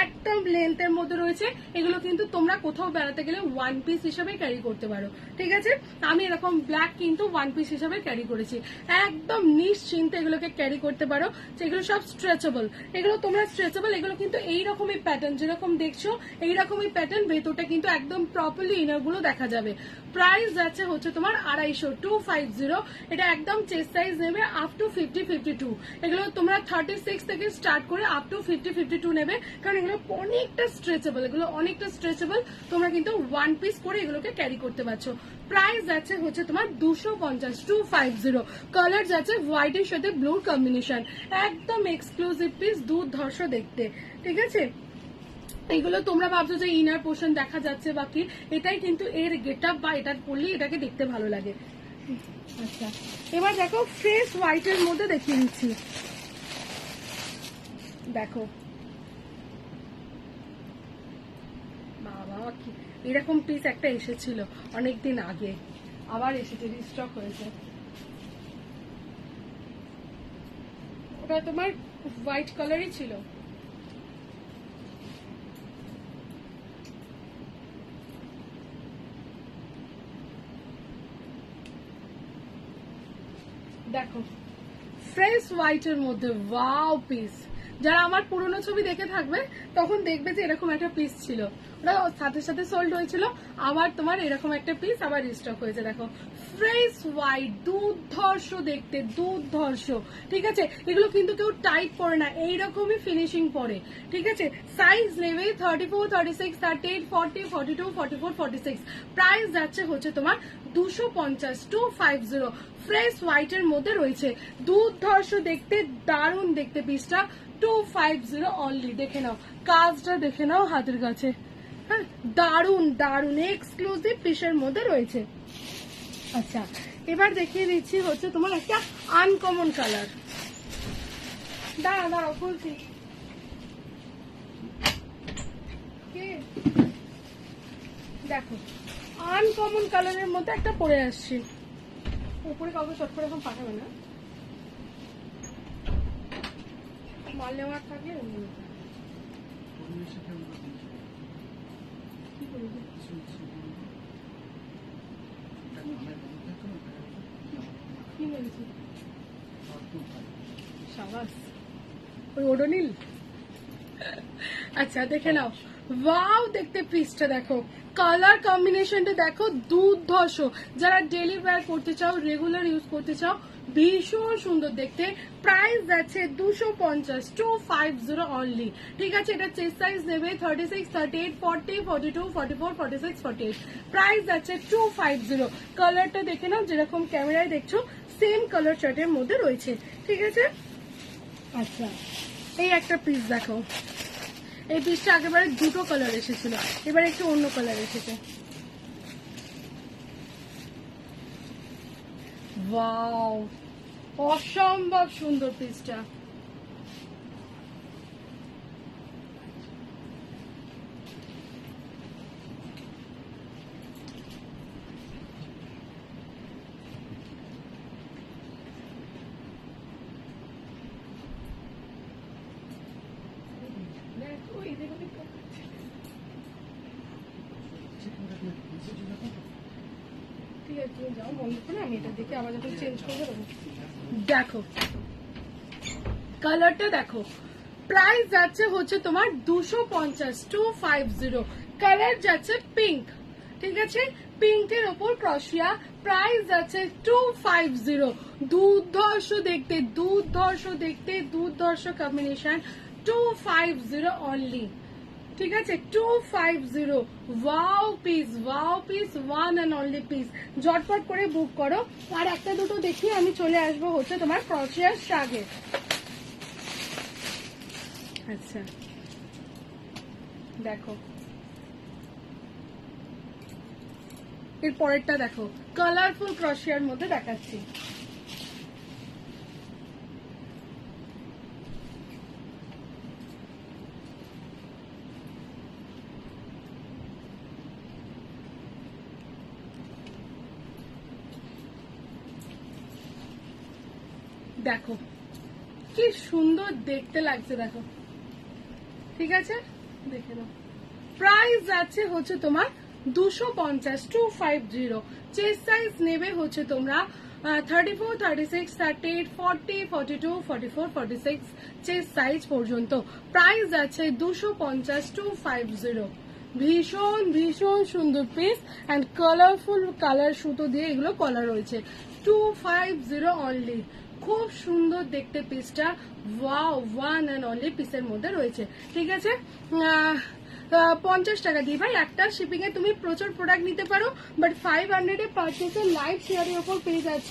একদম লেন্থের মধ্যে রয়েছে। এগুলো কিন্তু তোমরা কোথাও বেড়াতে গেলে ওয়ান পিস হিসাবে ক্যারি করতে পারো, ঠিক আছে। আমি এরকম ব্ল্যাক কিন্তু ওয়ান পিস হিসাবে ক্যারি করেছি, একদম নিশ্চিন্তে এগুলোকে ক্যারি করতে পারো। যেগুলো সব স্ট্রেচেবল, এগুলো তোমরা স্ট্রেচেবল, এগুলো কিন্তু এইরকমই প্যাটার্ন যেরকম দেখছো এইরকমই প্যাটার্ন, ভেতরটা কিন্তু একদম প্রপারলি ইনার গুলো দেখা যাবে। প্রাইস আছে হচ্ছে তোমার 250, 250। এটা একদম চেস্ট সাইজ নেবে আপ টু 50-52। এগুলো তোমরা 36 থেকে স্টার্ট করে আপ টু 50-52 নেবে, কারণ এগুলো অনেকটা স্ট্রেচেবল, এগুলো অনেকটা স্ট্রেচেবল। তোমরা কিন্তু ওয়ান পিস করে এগুলোকে ক্যারি করতে পারছো। প্রাইস আছে হচ্ছে তোমার 250, 250। কালার যাচ্ছে হোয়াইটের সাথে ব্লুর কম্বিনেশন, একদম এক্সক্লুসিভ পিস, দুর্ধর্ষ দেখতে, ঠিক আছে। এগুলো তোমরা ভাবছো যে ইনার পোর্শন দেখা যাচ্ছে বাকি, এটাই কিন্তু এর গেট আপ বা এটা পরলে এটাকে দেখতে ভালো লাগে। আচ্ছা এবার দেখো ফ্রেশ হোয়াইটের মধ্যে দেখিয়ে দিচ্ছি। দেখো বাবা কি এরকম পিস একটা এসেছিল অনেকদিন আগে, আবার এসেছে, রিস্টক হয়েছে। ওটা তোমার হোয়াইট কালারই ছিল। দেখো ফ্রেশ হোয়াইটের মধ্যে ওয়াও পিস। যারা আমার পুরনো ছবি দেখে থাকবে তখন দেখবে যে এরকম একটা পিস ছিল, ওটা সাথে সাথে সোল্ড হয়েছিল, আবার তোমার এরকম একটা পিস আবার রিস্টক হয়েছে। দেখো ফ্রেশ হোয়াইট, দুর্ধর্ষ দেখতে, দুর্ধর্ষ, ঠিক আছে। এগুলো কিন্তু কেউ টাইট পরে না, এইরকমই ফিনিশিং পরে, ঠিক আছে। সাইজ নেবে 34, 36, 38, 40, 42, 44, 46। প্রাইস যাচ্ছে হচ্ছে তোমার 250, 250। ফ্রেশ হোয়াইটের মধ্যে রয়েছে, দুর্ধর্ষ দেখতে, দারুণ দেখতে পিসটা, 250 অনলি। দেখে নাও কাজটা, দেখে নাও হাতের কাছে, হ্যাঁ দারুণ দারুণ এক্সক্লুসিভ পিসের মধ্যে রয়েছে। আচ্ছা এবার দেখিয়ে দিচ্ছি হচ্ছে তোমার একটা আনকমন কালার। দাঁড়াও খুলছি। দেখো আনকমন কালারের মধ্যে একটা পরে আসছি, উপরে কাউকে চট করে এখন পাঠাবে না, মাল নেওয়ার থাকলে কি করবি। কি বলছি সাবাস, ওই ওডোনিল। আচ্ছা দেখে নাও, ওয়াও দেখতে পিসটা দেখো, কালার কম্বিনেশনটা দেখো দুর্ধর্ষ। যারা ডেলি ওয়্যার করতে চাও, রেগুলার ইউজ করতে চাও, ভীষণ সুন্দর দেখতে। প্রাইস আছে 250, 250 অনলি, ঠিক আছে। এটা চেস্ট সাইজ নেবে 36, 38, 40, 42, 44, 46, 48। প্রাইস আছে 250। কালারটা দেখে নাও, যেরকম ক্যামেরায় দেখছো সেম কালার চার্টের মধ্যে রয়েছে, ঠিক আছে। আচ্ছা এই একটা পিস দেখো, এই পিসটা আগেবারে দুটো কালার এসেছিল, এবার একটু অন্য কালার এসেছে। ওয়াও অসম্ভব সুন্দর পিসটা। দেখো কালারটা দেখো, প্রাইস যাচ্ছে হচ্ছে তোমার 250, 250। কালার যাচ্ছে পিঙ্ক, ঠিক আছে, পিঙ্কের ওপর ক্রশিয়া। প্রাইস যাচ্ছে 250। দুর্ধর্ষ দেখতে, দুর্ধর্ষ দেখতে, দুর্ধর্ষ কম্বিনেশন, 250 অনলি, ঠিক আছে। 250 wow piece, wow piece, one and only piece. ঝটপট করে বুক করো। আর একটা দুটো দেখিয়ে আমি চলে আসবো হচ্ছে তোমার ক্রশিয়ার শাগে। আচ্ছা দেখো এর পরেরটা দেখো, কালারফুল ক্রশিয়ার মধ্যে দেখাচ্ছি। দেখো কি সুন্দর দেখতে লাগছে, দেখো। ঠিক আছে, দেখে নাও। প্রাইস আছে হচ্ছে তোমার 250, 250। চেস্ট সাইজ নেবে হচ্ছে তোমরা 34, 36, 38, 40, 42, 44, 46 চেস্ট সাইজ পর্যন্ত। প্রাইস আছে 250, 250। ভীষণ ভীষণ সুন্দর পিস অ্যান্ড কালারফুল কালার সুতো দিয়ে এগুলো কলা রয়েছে। 250 অনলি। খুব সুন্দর দেখতে পিসটা। ওয়াও, ওয়ান অ্যান্ড অনলি পিসের মধ্যে রয়েছে। ঠিক আছে, 50 টাকা দিয়ে ভাই একটা শিপিং এ তুমি প্রচুর প্রোডাক্ট নিতে পারো, বাট 500 এ পারচেসে লাইভ শেয়ারের উপর পেয়ে যাচ্ছ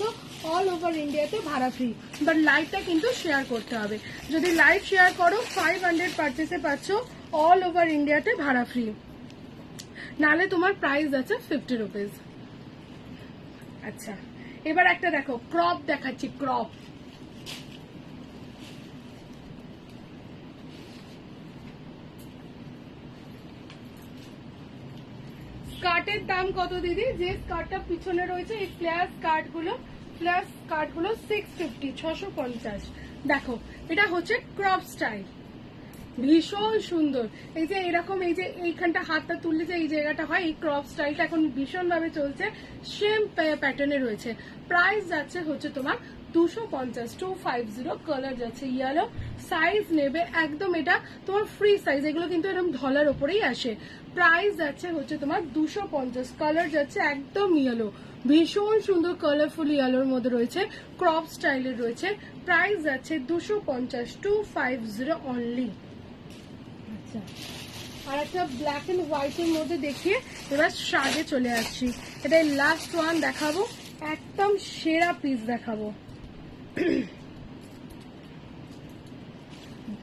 অল ওভার ইন্ডিয়াতে ভাড়া ফ্রি। বাট লাইভটা কিন্তু শেয়ার করতে হবে। যদি লাইভ শেয়ার করো 500 পারচেসে পাচ্ছ অল ওভার ইন্ডিয়াতে ভাড়া ফ্রি, নালে তোমার প্রাইস আছে 50 রুপিস। আচ্ছা, এবার একটা দেখো ক্রপ দেখাচ্ছি, ক্রপ। স্কার্টের দাম কত দিদি? যে স্কার্টটা পিছনে রয়েছে এই ফ্ল্যাশ স্কার্ট গুলো 650, 650। দেখো এটা হচ্ছে ক্রপ স্টাইল, ভীষণ সুন্দর। এই যে এরকম, এই যে এইখানটা হাতটা তুললে যে এই জায়গাটা হয়, এই ক্রপ স্টাইলটা এখন ভীষণ ভাবে চলছে, সেম প্যাটার্নে রয়েছে। প্রাইস যাচ্ছে হচ্ছে তোমার 250, 250। কালার যাচ্ছে ইয়েলো। সাইজ নেবে একদম, এটা তোমার ফ্রি সাইজ, এগুলো কিন্তু এরকম ধলার ওপরেই আসে। প্রাইস যাচ্ছে হচ্ছে তোমার 250। কালার যাচ্ছে একদম ইয়েলো, ভীষণ সুন্দর কালারফুল ইয়েলোর মধ্যে রয়েছে, ক্রপ স্টাইলের রয়েছে। প্রাইস যাচ্ছে 250, 250 অনলি। আচ্ছা, আর একটা ব্ল্যাক এন্ড হোয়াইট এর মধ্যে দেখিয়ে এবার শাড়ি চলে আসছি। এটাই লাস্ট ওয়ান দেখাবো, একদম সেরা পিস দেখাবো।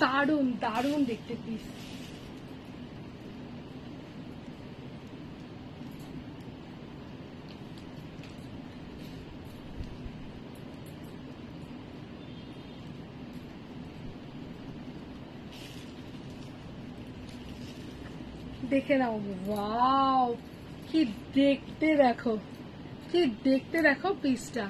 দারুন দারুন দেখতে পিস। দেখে নাও, ওয়াও কি দেখতে, দেখো কি দেখতে, দেখো পিসটা।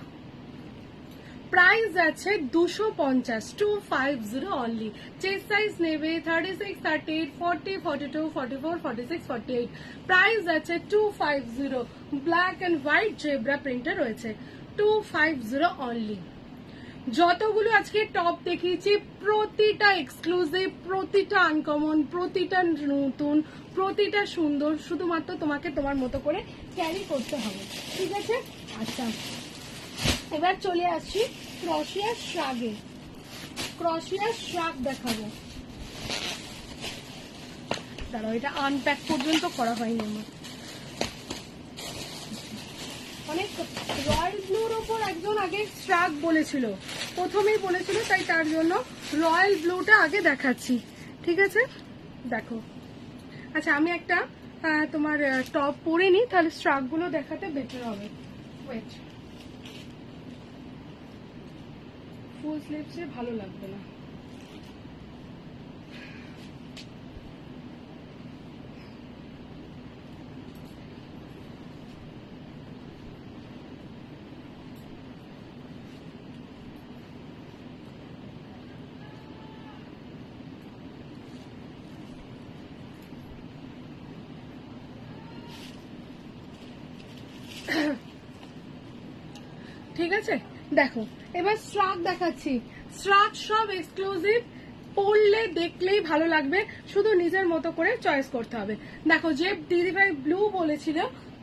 প্রাইস আছে 250, 250 অনলি। চেস্ট সাইজ নেবে 36, 38, 40, 42, 44, 46, 48। প্রাইস আছে 250। ব্ল্যাক এন্ড হোয়াইট জেব্রা প্রিন্টে রয়েছে, 250 অনলি। যতগুলো আজকে টপ দেখিয়েছি প্রতিটা এক্সক্লুসিভ, প্রতিটা আনকমন, প্রতিটা নতুন, প্রতিটা সুন্দর। শুধুমাত্র তোমাকে তোমার মতো করে ক্যারি করতে হবে। ঠিক আছে, আচ্ছা এবার চলে আসছি ক্রশিয়ার শ্রাগে। ক্রশিয়ার শ্রাগ দেখাবো। দাঁড়াও, এটা আনপ্যাক পর্যন্ত করা হয়নি আমার। অনেক রয়্যাল ব্লুর ওপর একজন আগে শ্রাগ বলেছিল, প্রথমেই বলেছিল, তাই তার জন্য রয়্যাল ব্লুটা আগে দেখাচ্ছি। ঠিক আছে, দেখো। আচ্ছা, আমি একটা তোমার টপ পরে নি, তাহলে শ্রাগ গুলো দেখাতে বেটার হবে। ওয়েট, ফুল স্লিভসে ভালো লাগবে না। ঠিক আছে, দেখো এবার শ্রাগ দেখাচ্ছি। শ্রাগ সব এক্সক্লুসিভ, পরলে দেখলেই ভালো লাগবে, শুধু নিজের মতো করে চয়েস করতে হবে। দেখো, যে দিদিভাই ব্লু বলেছিল,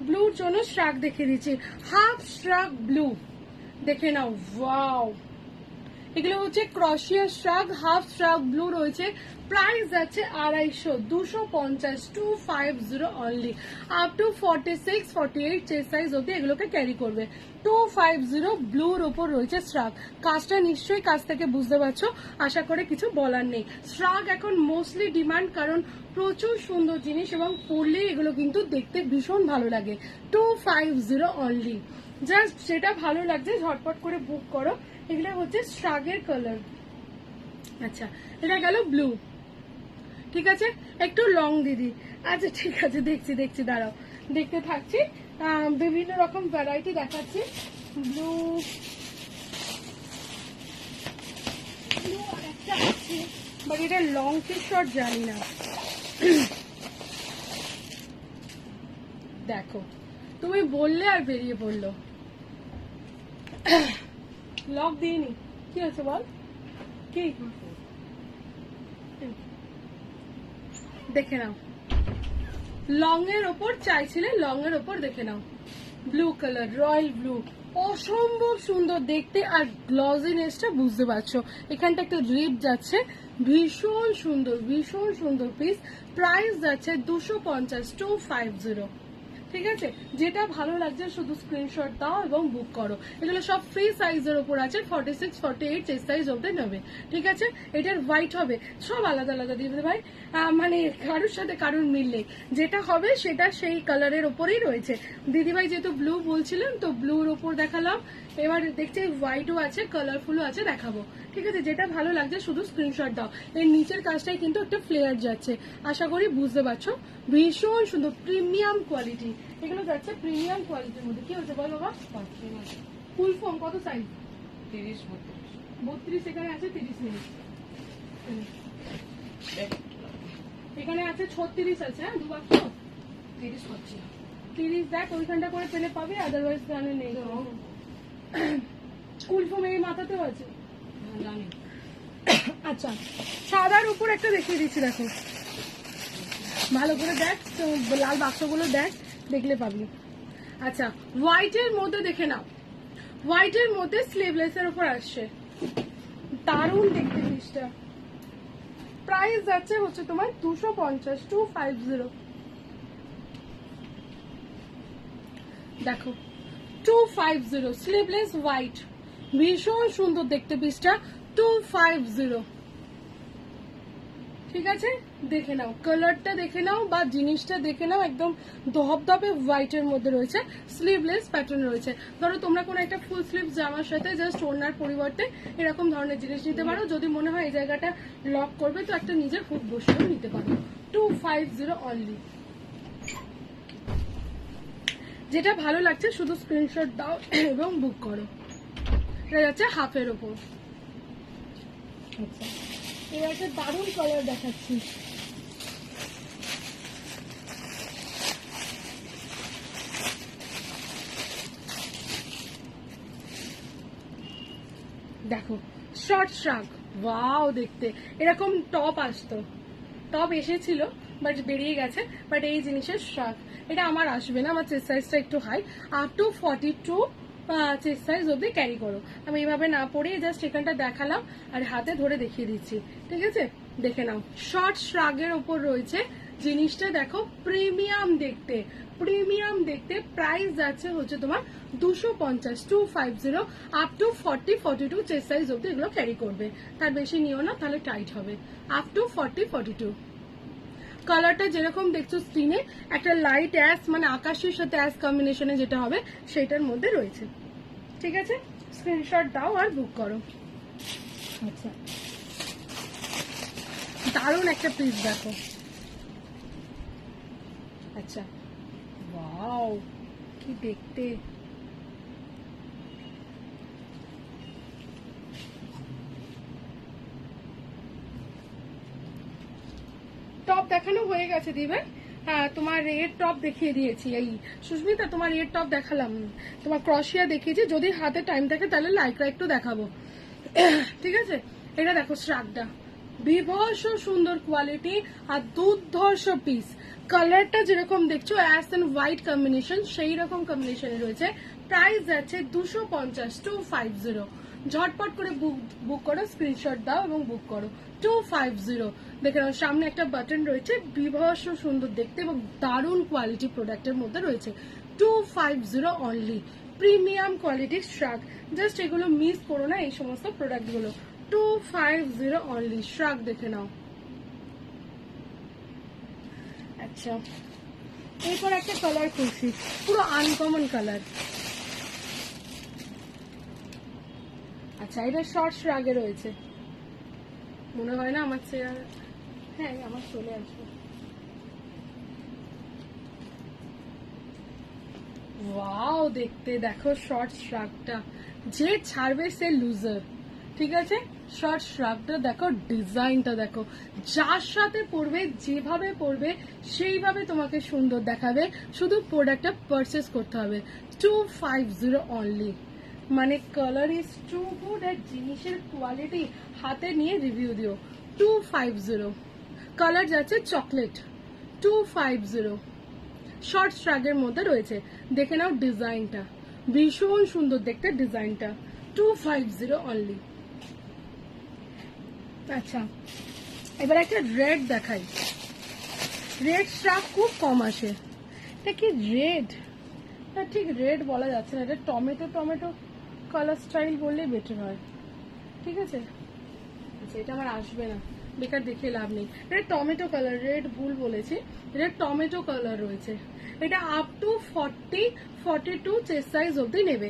ব্লুর জন্য শ্রাগ দেখিয়ে দিচ্ছি। হাফ শ্রাগ ব্লু, দেখে নাও, ওয়াও। এগুলো হচ্ছে ক্রশিয়া শ্রাগ, হাফ শ্রাগ ব্লু রয়েছে। প্রাইস আছে 250, 250, 250 only. Up to 46, 48 chest size অব্দি এগুলোকে ক্যারি করবে। 250 ব্লুর ওপর রয়েছে শ্রাগ। কাজটা নিশ্চয়ই কাজ থেকে বুঝতে পারছো, আশা করে কিছু বলার নেই। শ্রাগ এখন মোস্টলি ডিমান্ড, কারণ প্রচুর সুন্দর জিনিস এবং পরলে এগুলো কিন্তু দেখতে ভীষণ ভালো লাগে। 250 অনলি। জাস্ট যেটা ভালো লাগছে ঝটপট করে বুক করো। এগুলো হচ্ছে শ্রাগের কালার। আচ্ছা, এটা গেল ব্লু। ঠিক আছে, একটু লং দিদি। আচ্ছা ঠিক আছে, দেখছি দাঁড়াও, দেখতে থাকছি। বিভিন্ন রকম ভ্যারাইটি দেখাচ্ছি। ব্লু, বাট এটা লং কি শর্ট জানি না। দেখো তুমি বললে আর বেরিয়ে পড়লো। লক দিইনি, কি হচ্ছে বল? কি দেখে নাও, লং এর ওপর চাইছিলে, লং এর ওপর দেখে নাও, ব্লু কালার, রয়্যাল ব্লু, অসম্ভব সুন্দর দেখতে। আর গ্লজিনেসটা বুঝতে পারছো, এখানটা একটা রিপ যাচ্ছে, ভীষণ সুন্দর, ভীষণ সুন্দর পিস। প্রাইস যাচ্ছে 250, 250। ঠিক আছে, যেটা ভালো লাগছে শুধু স্ক্রিনশট দাও এবং বুক করো। এগুলো সব ফ্রি সাইজের উপর আছে, 46, 48 চেস্ট সাইজ অব্দি নেবে। ঠিক আছে, এটার হোয়াইট হবে, সব আলাদা আলাদা দিবে ভাই, মানে কারোর সাথে কারোর মিললে যেটা হবে সেটা সেই কালারের ওপরেই রয়েছে। দিদিভাই যেহেতু ব্লু বলছিলেন তো ব্লুর ওপর দেখালাম, এবার দেখছি হোয়াইটও আছে, কালারফুলও আছে, দেখাবো। ঠিক আছে, যেটা ভালো লাগছে শুধু স্ক্রিনশট দাও। এর নিচের কাজটাই কিন্তু একটা ফ্লেয়ার যাচ্ছে, আশা করি বুঝতে পারছো। ভীষণ সুন্দর প্রিমিয়াম কোয়ালিটি, এগুলো যাচ্ছে প্রিমিয়াম কোয়ালিটির মধ্যে। কি হচ্ছে বল বাবা? ফুল ফর্ম কত সাইজ? 30, 32 এখানে আছে, 30 মিনিট এখানে আছে, 36 আছে। হ্যাঁ, দু বাক্স 30 হচ্ছে। 30 দেখ ওইখানটা করে পেলে পাবে, আদারওয়াইজ গানে নেই। ফুল ফর্ম এই মাথাতেও আছে, জানি। আচ্ছা, সাদার উপর একটা দেখিয়ে দিচ্ছি, দেখো ভালো করে দেখ, তো লাল বাক্সগুলো দেখ, দেখলে পাবি। আচ্ছা, হোয়াইটের মধ্যে দেখে নাও, হোয়াইটের মধ্যে স্লিভলেস এর উপর আসছে, দারুণ দেখতে জিনিসটা। প্রাইস যাচ্ছে হচ্ছে তোমার 250, 250। দেখো 250, স্লিভলেস হোয়াইট, ভীষণ সুন্দর দেখতে পিসটা, 250। ঠিক আছে, দেখে নাও, কালারটা দেখে নাও বা জিনিসটা দেখে নাও, একদম ধপধপে হোয়াইটের মধ্যে রয়েছে, স্লিভলেস প্যাটার্ন রয়েছে। ধরো তোমরা কোনো একটা ফুল স্লিভ জামার সাথে জাস্ট ওড়নার পরিবর্তে এরকম ধরনের জিনিস নিতে পারো, যদি মনে হয় এই জায়গাটা লক করবে তো একটা নিজের হুক বসিয়েও নিতে পারো। 250 অনলি। যেটা ভালো লাগছে শুধু স্ক্রিনশট দাও এবং বুক করো। এটা যাচ্ছে হাফের ওপর। আচ্ছা, এবার একটা দারুণ কালার দেখাচ্ছি, দেখো শর্ট শ্রাগ, ওয়াও দেখতে। এরকম টপ আসতো, টপ এসেছিল বাট বেরিয়ে গেছে, বাট এই জিনিসের শ্রাগ, এটা আমার আসবে না, আমার চেস্ট সাইজটা একটু high, up to 42 chest size অব্দি ক্যারি করো। আমি এইভাবে না পরে জাস্ট এখানটা দেখালাম আর হাতে ধরে দেখিয়ে দিচ্ছি। ঠিক আছে, দেখে নাও, শর্ট শ্রাগের ওপর রয়েছে জিনিসটা, দেখো প্রিমিয়াম দেখতে, প্রিমিয়াম দেখতে। প্রাইস যাচ্ছে হচ্ছে তোমার 250, 250, আপ টু 40, 42 চেস্ট সাইজ অব্দি এগুলো ক্যারি করবে, তার বেশি নিও না, তাহলে টাইট হবে। Up to 40, 42। কালারটা যেরকম দেখছো স্ক্রিনে, একটা লাইট অ্যাশ মানে আকাশের সাথে অ্যাশ কম্বিনেশনে যেটা হবে সেটার মধ্যে রয়েছে। ঠিক আছে, স্ক্রিনশট দাও আর বুক করো। আচ্ছা, দারুণ একটা পিস দেখো। আচ্ছা, ওয়াও কি দেখতে, টপ দেখানো হয়ে গেছে দিবে। হ্যাঁ, তোমার রেড টপ দেখিয়ে দিয়েছি, এই সুস্মিতা তোমার রেড টপ দেখালাম, তোমার ক্রশিয়া দেখিয়েছি, যদি হাতে টাইম থাকে তাহলে লাইকরা একটু দেখাবো। ঠিক আছে, এটা দেখো শ্রাগটা, বিভৎস সুন্দর কোয়ালিটি আর দুর্ধর্ষ পিস। কালারটা যেরকম দেখছো অ্যাশ এন্ড হোয়াইট কম্বিনেশন, সেই রকম কম্বিনেশনে রয়েছে। প্রাইস যাচ্ছে 250, 250। ঝটপট করে বুক করো, স্ক্রিনশট দাও এবং বুক করো। 250 দেখে নাও, সামনে একটা বাটন রয়েছে, বিভৎস সুন্দর দেখতে এবং দারুণ কোয়ালিটি প্রোডাক্টের মধ্যে রয়েছে। 250 অনলি, প্রিমিয়াম কোয়ালিটির শ্রাগ। জাস্ট এগুলো মিস করো না, এই সমস্ত প্রোডাক্টগুলো। 250 অনলি, শ্রাগ দেখে নাও। আচ্ছা, এরপর একটা কালার খুলছি, পুরো আনকমন কালার। আচ্ছা, এটা শর্ট শ্রাগে রয়েছে, মনে হয় না আমার চেয়ার, হ্যাঁ আমার চলে আসবে। ওয়াও দেখতে, দেখো শর্ট শ্রাগটা, যে ছাড়বে সে লুজার। ঠিক আছে, শর্ট শ্রাগটা দেখো, ডিজাইনটা দেখো, যার সাথে পরবে যেভাবে পরবে সেইভাবে তোমাকে সুন্দর দেখাবে। শুধু প্রোডাক্টটা পারচেস করতে হবে। 250 অনলি, মানে কালার ইজ টু গুড আর জিনিসের কোয়ালিটি হাতে নিয়ে রিভিউ দিও। 250, কালার যাচ্ছে চকলেট। 250 শর্ট স্ট্রাগের মধ্যে রয়েছে, দেখে নাও ডিজাইনটা, ভীষণ সুন্দর দেখতে ডিজাইনটা। 250 অনলি। আচ্ছা, এবার একটা রেড দেখাই। রেড স্ট্রাগ খুব কম আসে। এটা কি রেড? না, ঠিক রেড বলা যাচ্ছে না, এটা টমেটো টমেটো কালার স্টাইল বললেই বেটার হয়। ঠিক আছে, আচ্ছা এটা আমার আসবে না, বেকার দেখে লাভ নেই। এটা টমেটো কালার, রেড ভুল বলেছি, এটা টমেটো কালার রয়েছে। এটা আপ টু 42 চেস্ট সাইজ অবধি নেবে।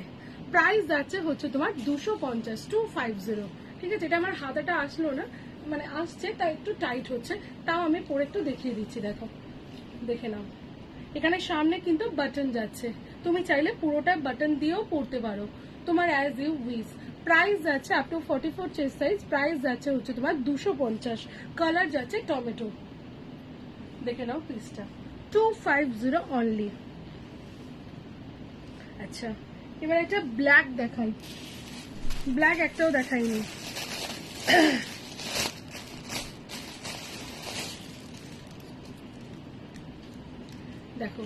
প্রাইস যাচ্ছে হচ্ছে তোমার 250, 250। ঠিক আছে, এটা আমার হাতাটা আসলো না, মানে আসছে তাই একটু টাইট হচ্ছে, তাও আমি পরে একটু দেখিয়ে দিচ্ছি। দেখো, দেখে নাও, এখানে সামনে কিন্তু বাটন যাচ্ছে, তুমি চাইলে পুরোটা বাটন দিয়েও পরতে পারো, তোমার অ্যাজ ইউ উইশ। প্রাইস যাচ্ছে up to 44 chest size, price যাচ্ছে হচ্ছে তোমার 250। কালার যাচ্ছে টমেটো, দেখে নাও পিসটা। 250 অনলি। আচ্ছা, এবার একটা ব্ল্যাক দেখাই। ব্ল্যাক একটাও দেখাইনি। দেখো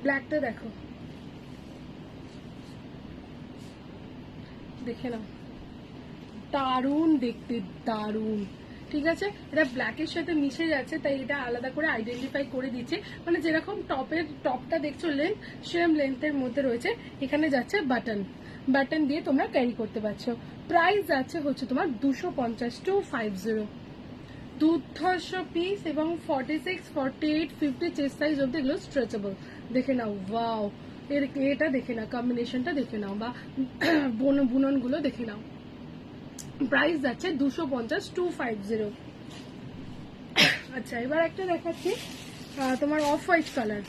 ব্ল্যাকটা, দেখো, দেখে নাও, দারুণ দেখতে, দারুণ। ঠিক আছে, এটা ব্ল্যাকের সাথে মিশে যাচ্ছে, তাই এটা আলাদা করে আইডেন্টিফাই করে দিচ্ছে। মানে যেরকম টপটা দেখছো লেন্থ, সেম লেন্থের মধ্যে রয়েছে। এখানে যাচ্ছে বাটন, বাটন দিয়ে তোমরা ক্যারি করতে পারছো। প্রাইস যাচ্ছে হচ্ছে তোমার 250, 250। দুর্ধর্ষ পিস এবং 46, 48, 50 চেস্ট সাইজ অব্দি এগুলো স্ট্রেচেবল। দেখে নাও, ওয়াও, এটা দেখে নাও, কম্বিনেশনটা দেখে নাও, বা বুনন গুলো দেখে নাও। প্রাইস যাচ্ছে 250, 250। আচ্ছা, এবার একটা দেখাচ্ছি তোমার off white colour.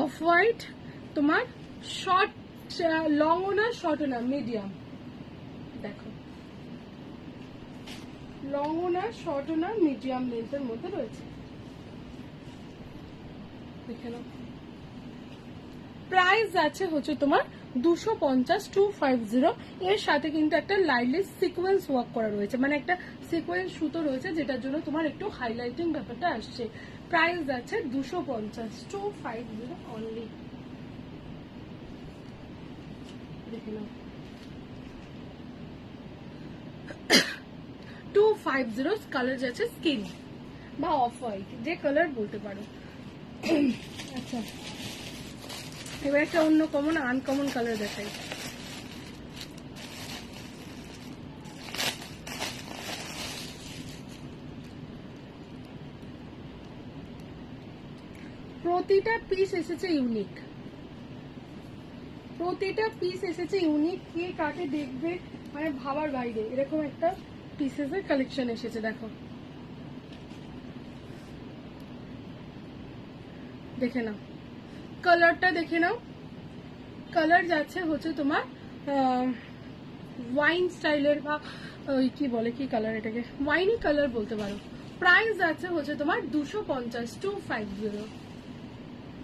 Off white তোমার শর্ট, লংও না শর্টও না, মিডিয়াম। দেখো, লংও না শর্টও না, মিডিয়াম লেন্থের মধ্যে রয়েছে, দেখে নাও। প্রাইস আছে হচ্ছে তোমার 250, 250। এর সাথে কিন্তু একটা লাইটলি সিকোয়েন্স ওয়ার্ক করা রয়েছে, মানে একটা সিকোয়েন্স সুতো রয়েছে, যেটার জন্য তোমার একটু হাইলাইটিং ব্যাপারটা আসছে। প্রাইস আছে 250, 250 অনলি। দেখে নাও, 250। কালার যাচ্ছে স্কিন বা অফ হোয়াইট, যে কালার বলতে পারো। আচ্ছা, এবার একটা অন্য কমন আনকমন কালার দেখাই। প্রতিটা পিস এসেছে ইউনিক, প্রতিটা পিস এসেছে ইউনিক। কে কাকে দেখবে মানে ভাবার বাইরে, এরকম একটা পিসেসের কালেকশন এসেছে। দেখো, দেখে নাও, কালারটা দেখে নাও। কালার যাচ্ছে হচ্ছে তোমার ওয়াইন স্টাইলের, বা ওই কি বলে, কি কালার এটাকে, ওয়াইনি কালার বলতে পারো। প্রাইস যাচ্ছে হচ্ছে তোমার 250, 250।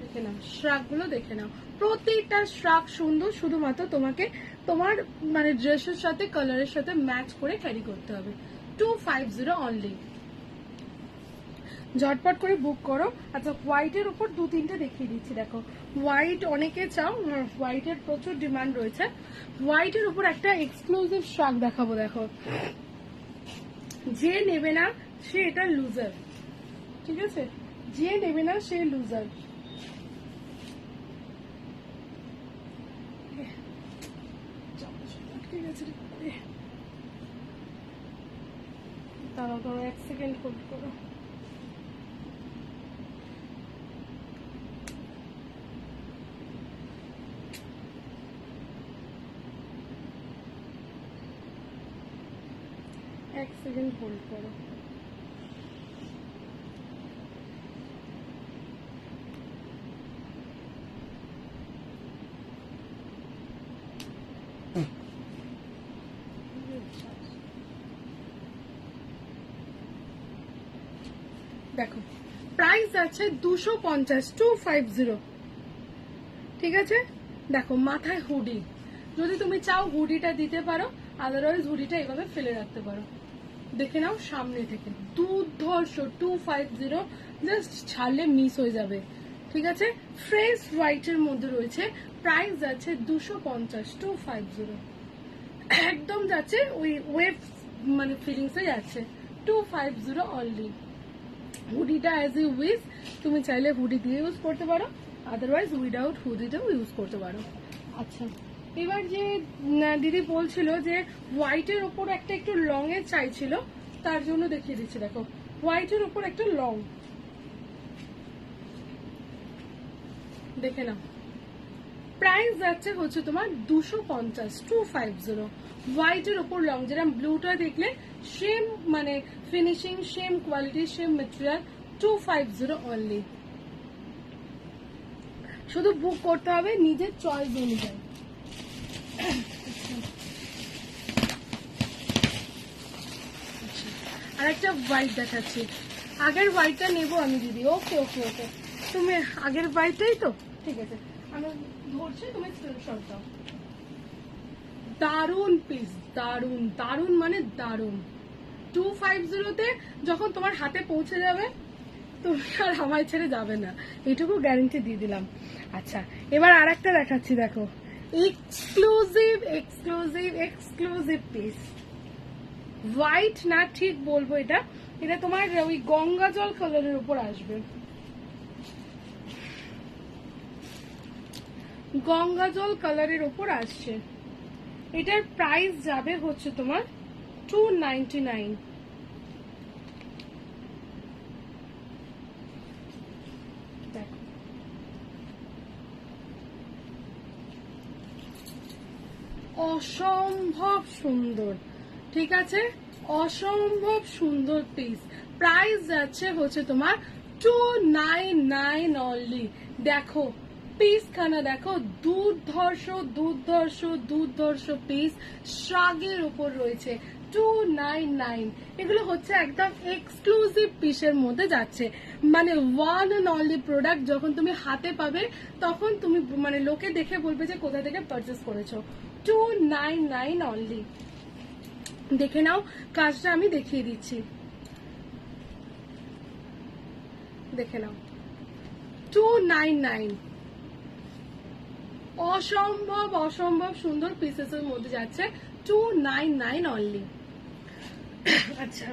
দেখে নাও, শ্রাগ গুলো দেখে নাও, প্রতিটা শ্রাগ সুন্দর, শুধুমাত্র তোমাকে তোমার মানে ড্রেসের সাথে কালারের সাথে ম্যাচ করে ক্যারি করতে হবে। 250 অনলি, ঝটপট করে বুক করো। আচ্ছা, হোয়াইটের উপর দু তিনটে দেখিয়ে দিচ্ছি। দেখো, হোয়াইট অনেকে চাও, হোয়াইটের প্রচুর ডিমান্ড রয়েছে। হোয়াইটের উপর একটা এক্সক্লুসিভ শ্রাগ দেখাবো। দেখো, যে নেবে না সে এটা লুজার। ঠিক আছে, যে নেবে না সে লুজার। ঠিক আছে, দাঁড়াও দাঁড়াও, 1 সেকেন্ড হোল্ড করো। এক সেকেন্ড হোল্ড করো। দেখো প্রাইস আছে 250, 250। ঠিক আছে, দেখো মাথায় হুডি, যদি তুমি চাও হুডিটা দিতে পারো, আদারওয়াইজ হুডিটা এভাবে ফেলে রাখতে পারো। দেখে নাও সামনে থেকে, দুর্ধর্ষ 250, জাস্ট ছাড়লে মিস হয়ে যাবে। ঠিক আছে, ফ্রেশ হোয়াইটের মধ্যে রয়েছে, প্রাইস আছে 250, 250, একদম যাচ্ছে ওই ওয়েভ মানে ফিলিংসে যাচ্ছে, 250 অনলি। হুডিটা অ্যাজ ইউ উইশ, তুমি চাইলে হুডি দিয়ে ইউজ করতে পারো, আদারওয়াইজ উইদাউট হুডিটাও ইউজ করতে পারো। আচ্ছা, এবার যে দিদি বলছিল যে হোয়াইটের ওপর একটা একটু লং এর চাইছিল, তার জন্য দেখিয়ে দিচ্ছি। দেখো হোয়াইটের ওপর একটা লং, দেখে নাও প্রাইস যাচ্ছে হচ্ছে তোমার 250, 250। হোয়াইটের ওপর লং, যেরকম ব্লুটা দেখলে সেম মানে finishing, same quality, same material, 250 only. শুধু বুক করতে হবে নিজের চয়েস অনুযায়ী। আর একটা হোয়াইট দেখাচ্ছি, আগের হোয়াইটটা নেবো আমি দিদি। ওকে ওকে ওকে, তুমি আগের হোয়াইটটাই তো, ঠিক আছে আমি ধরছি, তুমি স্ক্রিনশট দাও। দারুন পিস, দারুন দারুন মানে দারুন। 250-তে যখন তোমার হাতে পৌঁছে যাবে তুমি আর আমায় ছেড়ে যাবে না, এইটুকু গ্যারেন্টি দিয়ে দিলাম। আচ্ছা, এবার আর একটা দেখাচ্ছি, দেখো exclusive exclusive exclusive piece. White না ঠিক বলবো, এটা এটা তোমার ওই গঙ্গা জল কালারের উপর আসবে, গঙ্গা জল কালারের উপর আসছে। এটার প্রাইস যাবে হচ্ছে তোমার 299। দেখো অসম্ভব সুন্দর, ঠিক আছে, অসম্ভব সুন্দর পিস। প্রাইস যাচ্ছে হচ্ছে তোমার 299 অনলি। দেখো পিস খানা, দেখো দুর্ধর্ষ দুর্ধর্ষ দুর্ধর্ষ পিস, শাগের উপর রয়েছে 299। এগুলো হচ্ছে একদম এক্সক্লুসিভ পিসের মধ্যে যাচ্ছে, মানে ওয়ান অ্যান্ড অনলি প্রোডাক্ট। যখন তুমি হাতে পাবে তখন তুমি মানে লোকে দেখে বলবে যে কোথা থেকে পারচেস করেছো। 299 অনলি। দেখে নাও কাজটা আমি দেখিয়ে দিচ্ছি, দেখে নাও 299। অসম্ভব অসম্ভব সুন্দর পিসেস এর মধ্যে যাচ্ছে, 299 অনলি। আচ্ছা,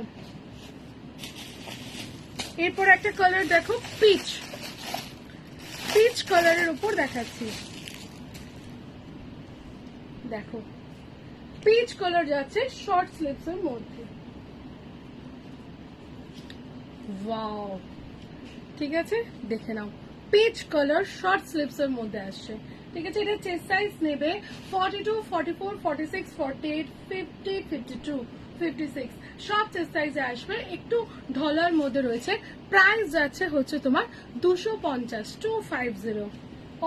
এরপর একটা কালার দেখো, পিচ, পিচ কালারের উপর দেখাচ্ছি। দেখো পিচ কালার যাচ্ছে শর্ট স্লিভস এর মধ্যে, ওয়াও, ঠিক আছে দেখে নাও পিচ কালার শর্ট স্লিভস এর মধ্যে আসছে। ঠিক আছে, এটা চেস্ট সাইজ নেবে 42, 44, 46, 48, 50, 52, 56, সব চেস্ট সাইজে আসবে, একটু ঢলার মধ্যে রয়েছে। প্রাইস যাচ্ছে হচ্ছে তোমার 250, 250।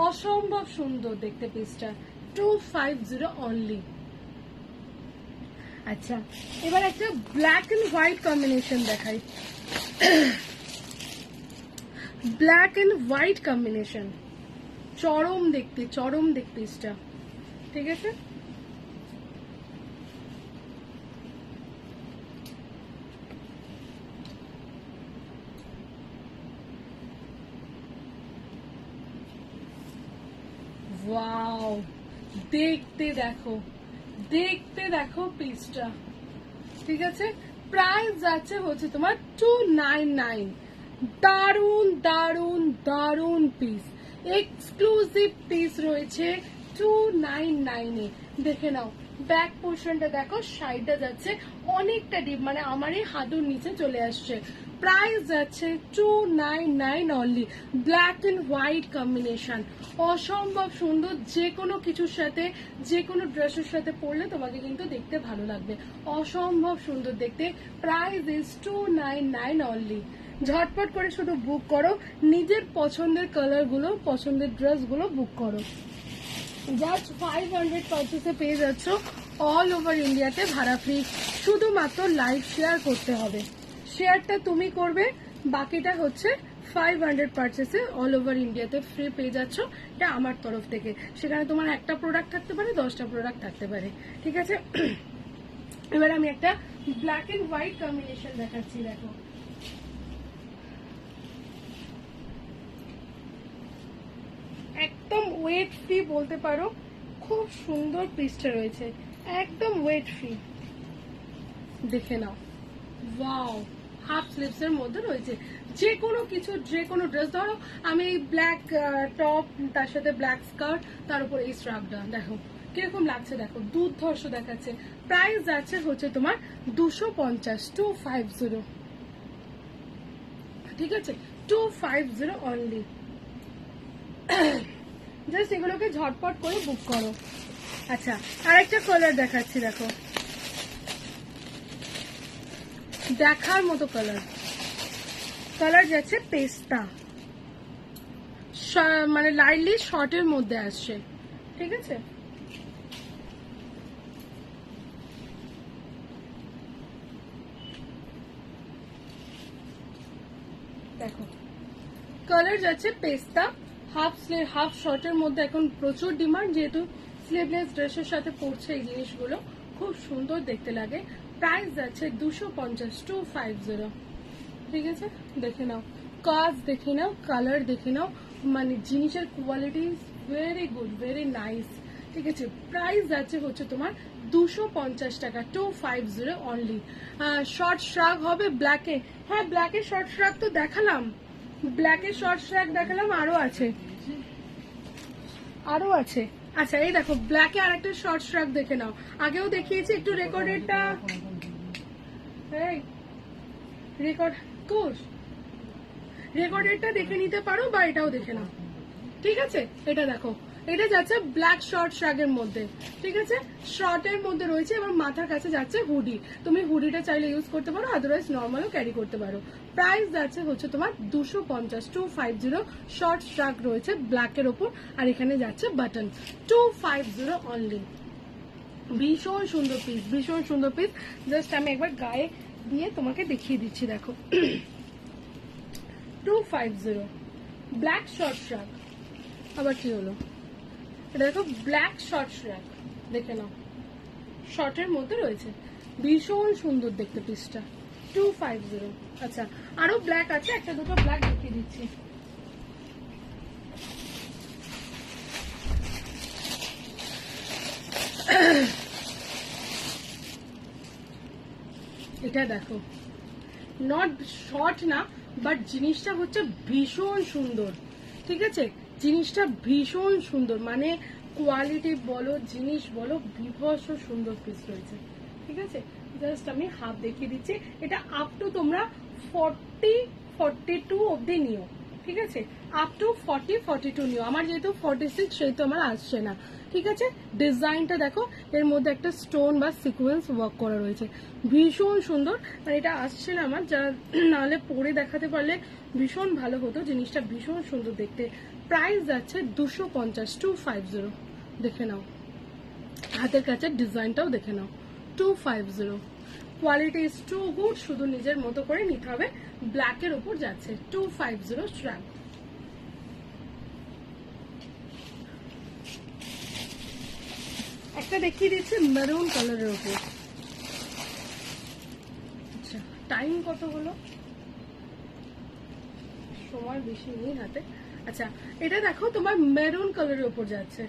অসম্ভব সুন্দর দেখতে পিসটা, 250 অনলি। আচ্ছা, এবার একটা ব্ল্যাক এন্ড হোয়াইট কম্বিনেশন দেখাই, ব্ল্যাক এন্ড হোয়াইট কম্বিনেশন, চরম দেখতে, চরম দেখতে পিসটা। ঠিক আছে, ওয়াও, দেখতে দেখো, দেখতে দেখো পিসটা। ঠিক আছে, প্রাইস যাচ্ছে হচ্ছে তোমার 299। দারুন দারুন দারুন পিস, এক্সক্লুসিভ পিস রয়েছে 299 এ। দেখে নাও ব্যাক পোর্শনটা দেখো, সাইডটা যাচ্ছে অনেকটা ডিপ, মানে আমার এই হাঁটুর নিচে চলে আসছে। প্রাইস যাচ্ছে 299 only. Black and white combination, অসম্ভব সুন্দর, যে কোনো কিছুর সাথে, যে কোনো ড্রেসের সাথে পরলে তোমাকে কিন্তু দেখতে ভালো লাগবে, অসম্ভব সুন্দর দেখতে। Price is 299 only. ঝটপট করে শুধু বুক করো, নিজের পছন্দের কালারগুলো, পছন্দের ড্রেসগুলো বুক করো। জাস্ট 500 পার্চেসে পেয়ে যাচ্ছ অল ওভার ইন্ডিয়াতে ভাড়া ফ্রি। শুধুমাত্র লাইভ শেয়ার করতে হবে, শেয়ারটা তুমি করবে, বাকিটা হচ্ছে 500 পারচেসে অল ওভার ইন্ডিয়াতে ফ্রি পেয়ে যাচ্ছ। এটা আমার তরফ থেকে। সেখানে তোমার একটা প্রোডাক্ট থাকতে পারে, 10টা প্রোডাক্ট থাকতে পারে, ঠিক আছে। এবার আমি একটা ব্ল্যাক এন্ড হোয়াইট কম্বিনেশন দেখাচ্ছি, দেখো। একদম ওয়েট ফ্রি বলতে পারো, খুব সুন্দর পিসটা রয়েছে, একদম ওয়েট ফ্রি। দেখে নাও, ওয়াও, হাফ স্লিভস এর মধ্যে রয়েছে। যে কোনো কিছু, যে কোনো ড্রেস, ধরো আমি এই ব্ল্যাক টপ, তার সাথে ব্ল্যাক স্কার্ট, তার উপর এই স্ট্রাপটা, দেখো কিরকম লাগছে, দেখো দুর্ধর্ষ দেখাচ্ছে। প্রাইস আছে হচ্ছে তোমার 250, 250, ঠিক আছে, 250 অনলি। জাস্ট এগুলোকে ঝটপট করে বুক করো। আচ্ছা, আরেকটা কালার দেখাচ্ছি, দেখো দেখার মতো কালার। কালার যাচ্ছে পেস্তা, মানে লাইটলি শর্টের মধ্যে আসছে, ঠিক আছে। দেখো কালার যাচ্ছে পেস্তা, হাফ শর্টের মধ্যে এখন প্রচুর ডিমান্ড, যেহেতু স্লিভলেস ড্রেসের সাথে পড়ছে এই জিনিসগুলো, খুব সুন্দর দেখতে লাগে। প্রাইস যাচ্ছে 250, 250, ঠিক আছে। দেখে নাও কাজ, দেখে নাও কালার, দেখে নাও, মানে জিনিসের quality very good, very nice, ঠিক আছে। প্রাইস যাচ্ছে হচ্ছে তোমার 250 টাকা, 250 অনলি। শর্ট শ্রাগ হবে ব্ল্যাকে, হ্যাঁ ব্ল্যাকে শর্ট শ্রাগ তো দেখালাম, ব্ল্যাকের শর্ট শ্রাগ দেখালাম, আরো আছে, আরো আছে। আচ্ছা এই দেখো ব্ল্যাকে আরেকটা শর্ট শ্রাগ দেখে নাও, আগেও দেখিয়েছি, একটু রেকর্ডেডটা, রেকর্ডেডটা দেখে নিতে পারো, বা এটাও দেখে নাও, ঠিক আছে। এটা দেখো, এটা যাচ্ছে ব্ল্যাক শর্ট শ্রাগের মধ্যে, ঠিক আছে, শর্টের মধ্যে রয়েছে। এবার মাথার কাছে যাচ্ছে হুডি, তুমি হুডিটা চাইলে ইউজ করতে পারো, আদারওয়াইজ নর্মালও ক্যারি করতে পারো। প্রাইস যাচ্ছে হচ্ছে তোমার 250, 250, শর্ট শ্রাগ রয়েছে ব্ল্যাকের ওপর, আর এখানে যাচ্ছে বাটন, 250 অনলি। ভীষণ সুন্দর পিস, ভীষণ সুন্দর পিস। জাস্ট আমি একবার গায়ে দিয়ে তোমাকে দেখিয়ে দিচ্ছি, দেখো 250, ব্ল্যাক শর্ট শ্রাগ। আবার কি হলো, এটা দেখো ব্ল্যাক শর্ট শ্রাগ, দেখে নাও শর্টের মধ্যে রয়েছে, ভীষণ সুন্দর দেখতে পিসটা, 250। আচ্ছা আরো ব্ল্যাক আছে, একটা দুটো ব্ল্যাক দেখিয়ে দিচ্ছি। এটা দেখো, নট শর্ট না, বাট জিনিসটা হচ্ছে ভীষণ সুন্দর, ঠিক আছে, জিনিসটা ভীষণ সুন্দর, মানে কোয়ালিটি বলো, জিনিস বলো, বিভৎস সুন্দর পিস রয়েছে, ঠিক আছে। জাস্ট আমি হাফ দেখিয়ে দিচ্ছি। এটা আপ টু তোমরা 40, 42 অব্দি নিও, ঠিক আছে, আপ টু 40, 42 নিও। আমার যেহেতু 46, সেহেতু আমার আসছে না, ঠিক আছে। ডিজাইনটা দেখো, এর মধ্যে একটা স্টোন বা সিকোয়েন্স ওয়ার্ক করা রয়েছে, ভীষণ সুন্দর। মানে এটা আসছে না আমার, যা নাহলে পরে দেখাতে পারলে ভীষণ ভালো হতো, জিনিসটা ভীষণ সুন্দর দেখতে। প্রাইস যাচ্ছে 250, 250, দেখে নাও, হাতের কাছে ডিজাইনটাও দেখে নাও, 250। কোয়ালিটি ইজ টু গুড, শুধু নিজের মতো করে নিতে হবে। ব্ল্যাকের উপর যাচ্ছে 250 স্ট্র্যাপ। একটা দেখিয়ে দিচ্ছে মেরুন কালারের উপর। আচ্ছা টাইম কত হলো, সময় বেশি নেই হাতে। আচ্ছা এটা দেখো তোমার মেরুন কালারের উপর যাচ্ছে,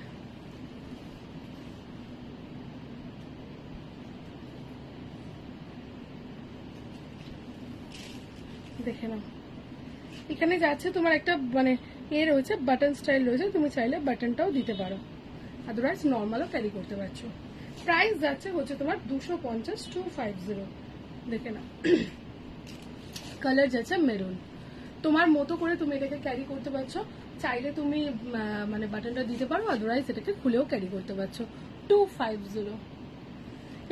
দেখে নাও। এখানে যাচ্ছে তোমার একটা মানে এ রয়েছে, বাটন স্টাইল রয়েছে, তুমি চাইলে বাটনটাও দিতে পারো, আদারওয়াইজ নর্মালও ক্যারি করতে পারছো। প্রাইস যাচ্ছে হচ্ছে তোমার 250, 250, দেখে নাও। কালার যাচ্ছে মেরুন, তোমার মতো করে তুমি এটাকে ক্যারি করতে পারছো, চাইলে তুমি মানে বাটনটা দিতে পারো, আদারওয়াইজ এটাকে খুলেও ক্যারি করতে পারছো। 250।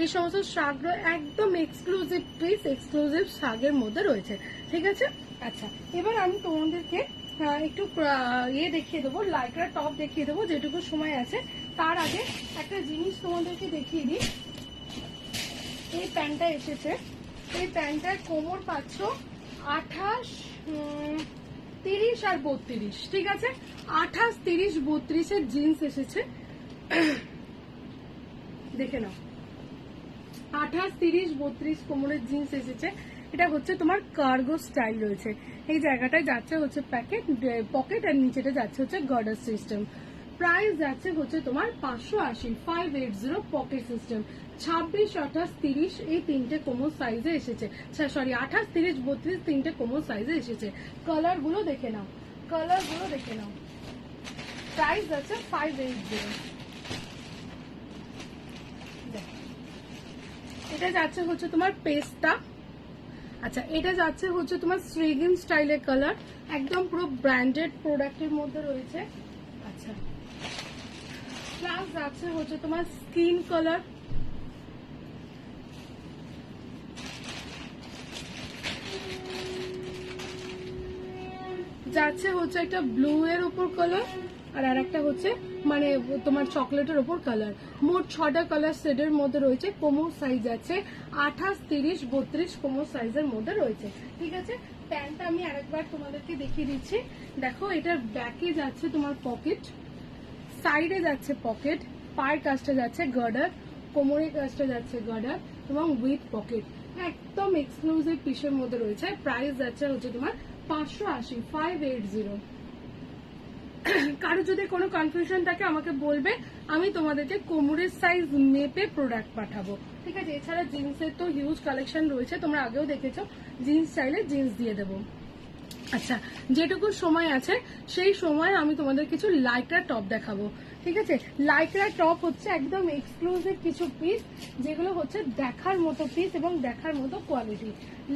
এই সমস্ত শাকগুলো একদম এক্সক্লুসিভ পিস, এক্সক্লুসিভ শাকের মধ্যে রয়েছে, ঠিক আছে। আচ্ছা এবার আমি তোমাদেরকে একটু ইয়ে দেখিয়ে দেবো, লাইক্রা টপ দেখিয়ে দেবো যেটুকু সময় আছে। তার আগে একটা জিনিস তোমাদেরকে দেখিয়ে দিই। এই প্যান্টটা এসেছে, এই প্যান্টটার কোমর পাচ্ছ 28 30 আর 32, ঠিক আছে। 28, 30, 32 এর জিন্স এসেছে, দেখে নাও। 28, 30, 32 কোমরের জিন্স এসেছে। এটা হচ্ছে তোমার কার্গো স্টাইল রয়েছে। এই জায়গাটায় যাচ্ছে হচ্ছে পকেট আর নিচেটা যাচ্ছে হচ্ছে গর্ডার সিস্টেম। প্রাইস যাচ্ছে হচ্ছে তোমার 580, 580 পকেট সিস্টেম। 26, 28, 30 এই তিনটে কোমর সাইজে এসেছে। সরি, 28, 30, 32 তিনটে কোমর সাইজে এসেছে। কালার গুলো দেখে নাও, কালার গুলো দেখে নাও। প্রাইস যাচ্ছে 580। এটা যাচ্ছে হচ্ছে তোমার পেস্তা। আচ্ছা, এটা যাচ্ছে হচ্ছে তোমার শ্রীগিন স্টাইলের কালার, একদম পুরো ব্র্যান্ডেড প্রোডাক্টের মধ্যে রয়েছে। আচ্ছা, প্লাস যাচ্ছে হচ্ছে তোমার স্কিন কালার, যাচ্ছে হচ্ছে একটা ব্লু এর উপর কালার, আর একটা হচ্ছে মানে তোমার চকলেটের ওপর কালার। মোট 6টা কালার শেডের মধ্যে রয়েছে। কোমর সাইজ আছে 28, 30, 32 কোমর সাইজের মধ্যে রয়েছে, ঠিক আছে। প্যান্টটা আমি আরেকবার তোমাদেরকে দেখিয়ে দিচ্ছি। দেখো, এটার ব্যাকে যাচ্ছে তোমার পকেট, সাইডে যাচ্ছে পকেট, পায়ের কাজটা যাচ্ছে গার্ডার, কোমরের কাজটা যাচ্ছে গার্ডার এবং উইথ পকেট। একদম এক্সক্লুসিভ পিসের মধ্যে রয়েছে। প্রাইস যাচ্ছে হচ্ছে তোমার 580, 580। কারো যদি কোনো কনফিউশন থাকে আমাকে বলবে, আমি তোমাদেরকে কোমরের সাইজ মেপে প্রোডাক্ট পাঠাবো, ঠিক আছে। এছাড়া জিন্সের তো হিউজ কালেকশন রয়েছে, তোমরা আগেও দেখেছো। জিন্স চাইলে জিন্স দিয়ে দেবো। আচ্ছা, যেটুকু সময় আছে সেই সময় আমি তোমাদের কিছু লাইক্রা টপ দেখাবো, ঠিক আছে। লাইক্রা টপ হচ্ছে একদম এক্সক্লুসিভ কিছু পিস, যেগুলো হচ্ছে দেখার মতো পিস এবং দেখার মতো কোয়ালিটি।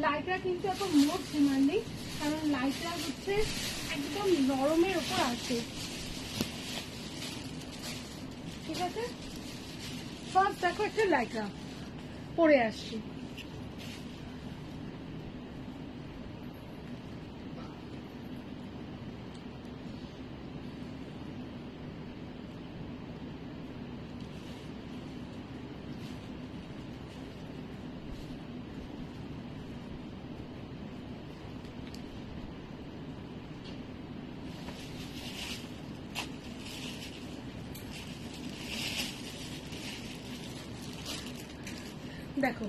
লাইক্রা কিন্তু এখন মোট ডিমান্ডিং, কারণ লাইক্রা হচ্ছে একদম নরমের উপর আসে, ঠিক আছে। ফার্স্ট দেখো একটা লাইক্রা পরে আসছি। দেখো,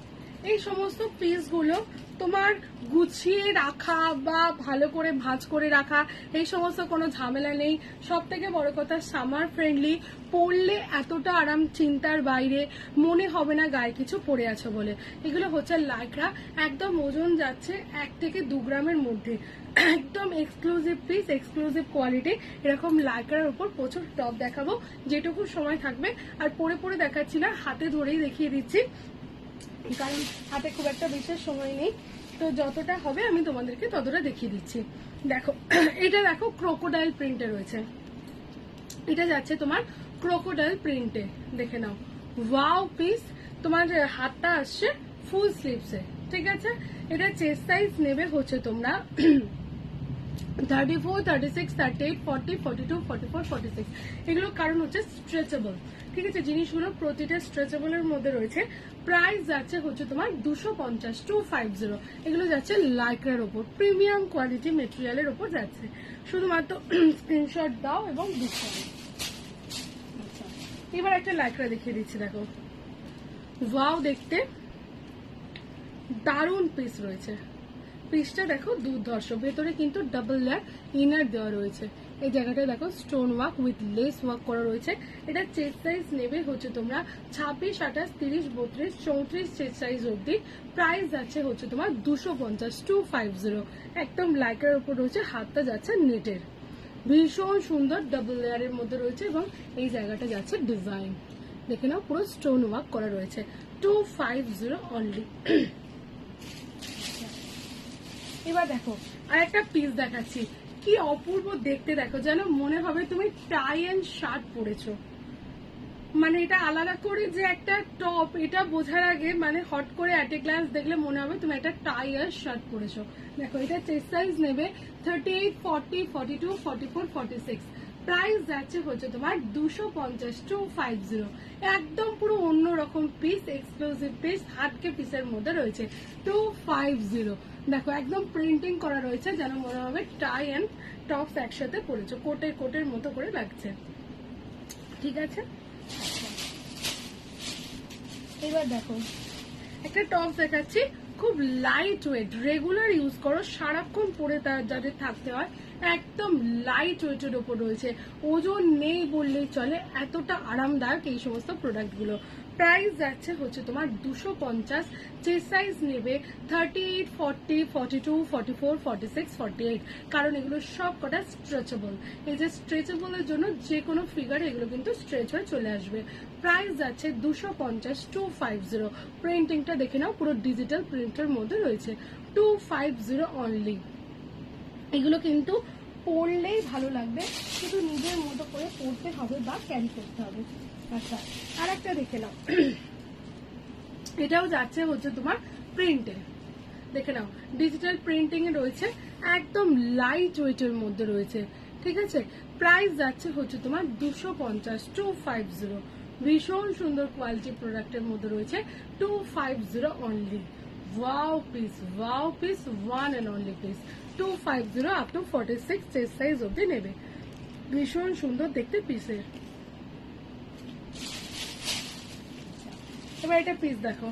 এই সমস্ত পিসগুলো তোমার গুছিয়ে রাখা বা ভালো করে ভাঁজ করে রাখা, এই সমস্ত কোনো ঝামেলা নেই। সব থেকে বড় কথা, সামার ফ্রেন্ডলি, পরলে এতটা আরাম চিন্তার বাইরে, মনে হবে না গায়ে কিছু পরে আছো বলে। এগুলো হচ্ছে লাইক্রা, একদম ওজন যাচ্ছে 1 থেকে 2 গ্রামের মধ্যে। একদম এক্সক্লুসিভ পিস, এক্সক্লুসিভ কোয়ালিটি। এরকম লাইক্রার উপর প্রচুর টপ দেখাবো, যেটুকু সময় থাকবে। আর পরে পরে দেখাচ্ছি না, হাতে ধরেই দেখিয়ে দিচ্ছি, কারণ হাতে খুব একটা বিশেষ সময় নেই। তো যতটা হবে আমি তোমাদেরকে ততটা দেখিয়ে দিচ্ছি। দেখো, এটা দেখো ক্রোকোডাইল প্রিন্টে রয়েছে। এটা যাচ্ছে তোমার ক্রোকোডাইল প্রিন্টে, দেখে নাও। Wow piece. তোমার হাতটা আসছে ফুল স্লিভসে, ঠিক আছে। এটা চেস্ট সাইজ নেবে হচ্ছে তোমরা 34, 36, 38, 40, 42, 44, 46। এগুলো কারণ হচ্ছে স্ট্রেচেবল, ঠিক আছে। জিনিসগুলো প্রতিটা স্ট্রেচেবলের মধ্যে রয়েছে। প্রাইস যাচ্ছে হচ্ছে তোমার 250, 250। এগুলো যাচ্ছে লাইক্রার ওপর, প্রিমিয়াম কোয়ালিটি মেটেরিয়ালের ওপর যাচ্ছে। শুধুমাত্র স্ক্রিনশট দাও এবং বুঝতে হবে। আচ্ছা, এবার একটা লাইক্রা দেখিয়ে দিচ্ছি। দেখো, ওয়াও, দেখতে দারুণ পিস রয়েছে। পিসটা দেখো দুর্ধর্ষ, ভেতরে কিন্তু ডাবল লেয়ার ইনার দেওয়া রয়েছে। এই জায়গাটায় দেখো stone work with less work করা রয়েছে। এটা চেস্ট সাইজ নেবে হচ্ছে তোমরা 26, 28, 30, 32, 34 চেস্ট সাইজ অবধি। প্রাইস যাচ্ছে হচ্ছে তোমার 250, 250। একদম লাইক্রার উপর রয়েছে, হাতটা যাচ্ছে নেটের, ভীষণ সুন্দর ডাবল লেয়ারের মধ্যে রয়েছে এবং এই জায়গাটা যাচ্ছে ডিজাইন, দেখে নাও পুরো স্টোন ওয়ার্ক করা রয়েছে। 250 অনলি। এবার দেখো, আর একটা পিস দেখাচ্ছি, কি অপূর্ব দেখতে। দেখো, যেন মনে হবে তুমি টাই এন্ড শার্ট পরেছো। মানে এটা আলাদা করে যে একটা টপ, এটা বোঝার আগে মানে হট করে অ্যাট এ গ্লান্স দেখলে মনে হবে তুমি একটা টাই আর শার্ট পরেছো। দেখো, এটা চেস্ট সাইজ নেবে 38, 40, 42, 44, 46। প্রাইস যাচ্ছে হচ্ছে তোমার 250, 250। একদম পুরো অন্যরকম পিস, এক্সক্লুসিভ পিস, হাটকে পিসের মধ্যে রয়েছে 250। দেখো একদম প্রিন্টিং করা রয়েছে, যেন মনে হবে টাই অ্যান্ড টপস একসাথে পরেছো, কোটের মতো করে লাগছে। ঠিক আছে, এবার দেখো একটা টপস দেখাচ্ছি, খুব লাইট ওয়েট, রেগুলার ইউজ করো, সারাক্ষণ পরে যাদের থাকতে হয়, একদম লাইট ওয়েটের ওপর রয়েছে, ওজন নেই বললেই চলে, এতটা আরামদায়ক এই সমস্ত প্রোডাক্টগুলো। প্রাইস যাচ্ছে হচ্ছে তোমার 250। যে সাইজ নেবে 38, 40, 42, 44, 46, 48, কারণ এগুলো সব কটা স্ট্রেচেবল। এই যে স্ট্রেচেবলের জন্য যে কোনো ফিগার এগুলো কিন্তু স্ট্রেচ হয়ে চলে আসবে। প্রাইস যাচ্ছে 250, 250। প্রিন্টিংটা দেখে নাও, পুরো ডিজিটাল প্রিন্টের মধ্যে রয়েছে, 250 অনলি। এগুলো কিন্তু পরলেই ভালো লাগবে, শুধু নিজের মতো করে পরতে হবে বা ক্যারি করতে হবে। আচ্ছা, আর একটা দেখে নাও, এটাও যাচ্ছে হচ্ছে তোমার প্রিন্টে, দেখে নাও ডিজিটাল প্রিন্টিং এ রয়েছে, একদম লাইট ওয়েটের মধ্যে রয়েছে। ঠিক আছে, প্রাইস যাচ্ছে হচ্ছে তোমার 250, 250। ভীষণ সুন্দর কোয়ালিটি প্রোডাক্টের মধ্যে রয়েছে, 250 only. Wow piece, one and only piece, 250 up to 46 chest size অব্দি নেবে। ভীষণ সুন্দর দেখতে পিসের। এবার এটা পিস দেখো,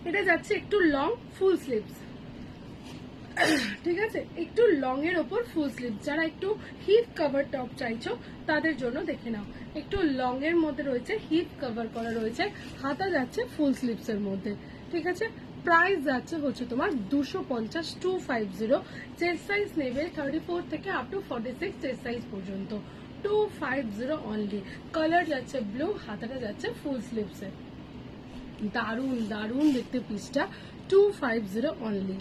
এটা যাচ্ছে একটু লং, ফুল স্লিভস। ঠিক আছে, একটু লং এর ওপর ফুল স্লিভ, যারা একটু হিপ কভার টপ চাইছো তাদের জন্য দেখে নাও, একটু লং এর মধ্যে রয়েছে, হিপ কভার করা রয়েছে, হাতা যাচ্ছে ফুল স্লিভস এর মধ্যে। ঠিক আছে, প্রাইস যাচ্ছে হচ্ছে তোমার 250, 250। চেস্ট সাইজ নেবে 34 থেকে আপ টু 46 চেস্ট সাইজ পর্যন্ত, 250 অনলি। কালার যাচ্ছে ব্লু, হাতাটা যাচ্ছে ফুল স্লিভস এ। দারুন দারুন দেখতে পিসটা, 250 অনলি।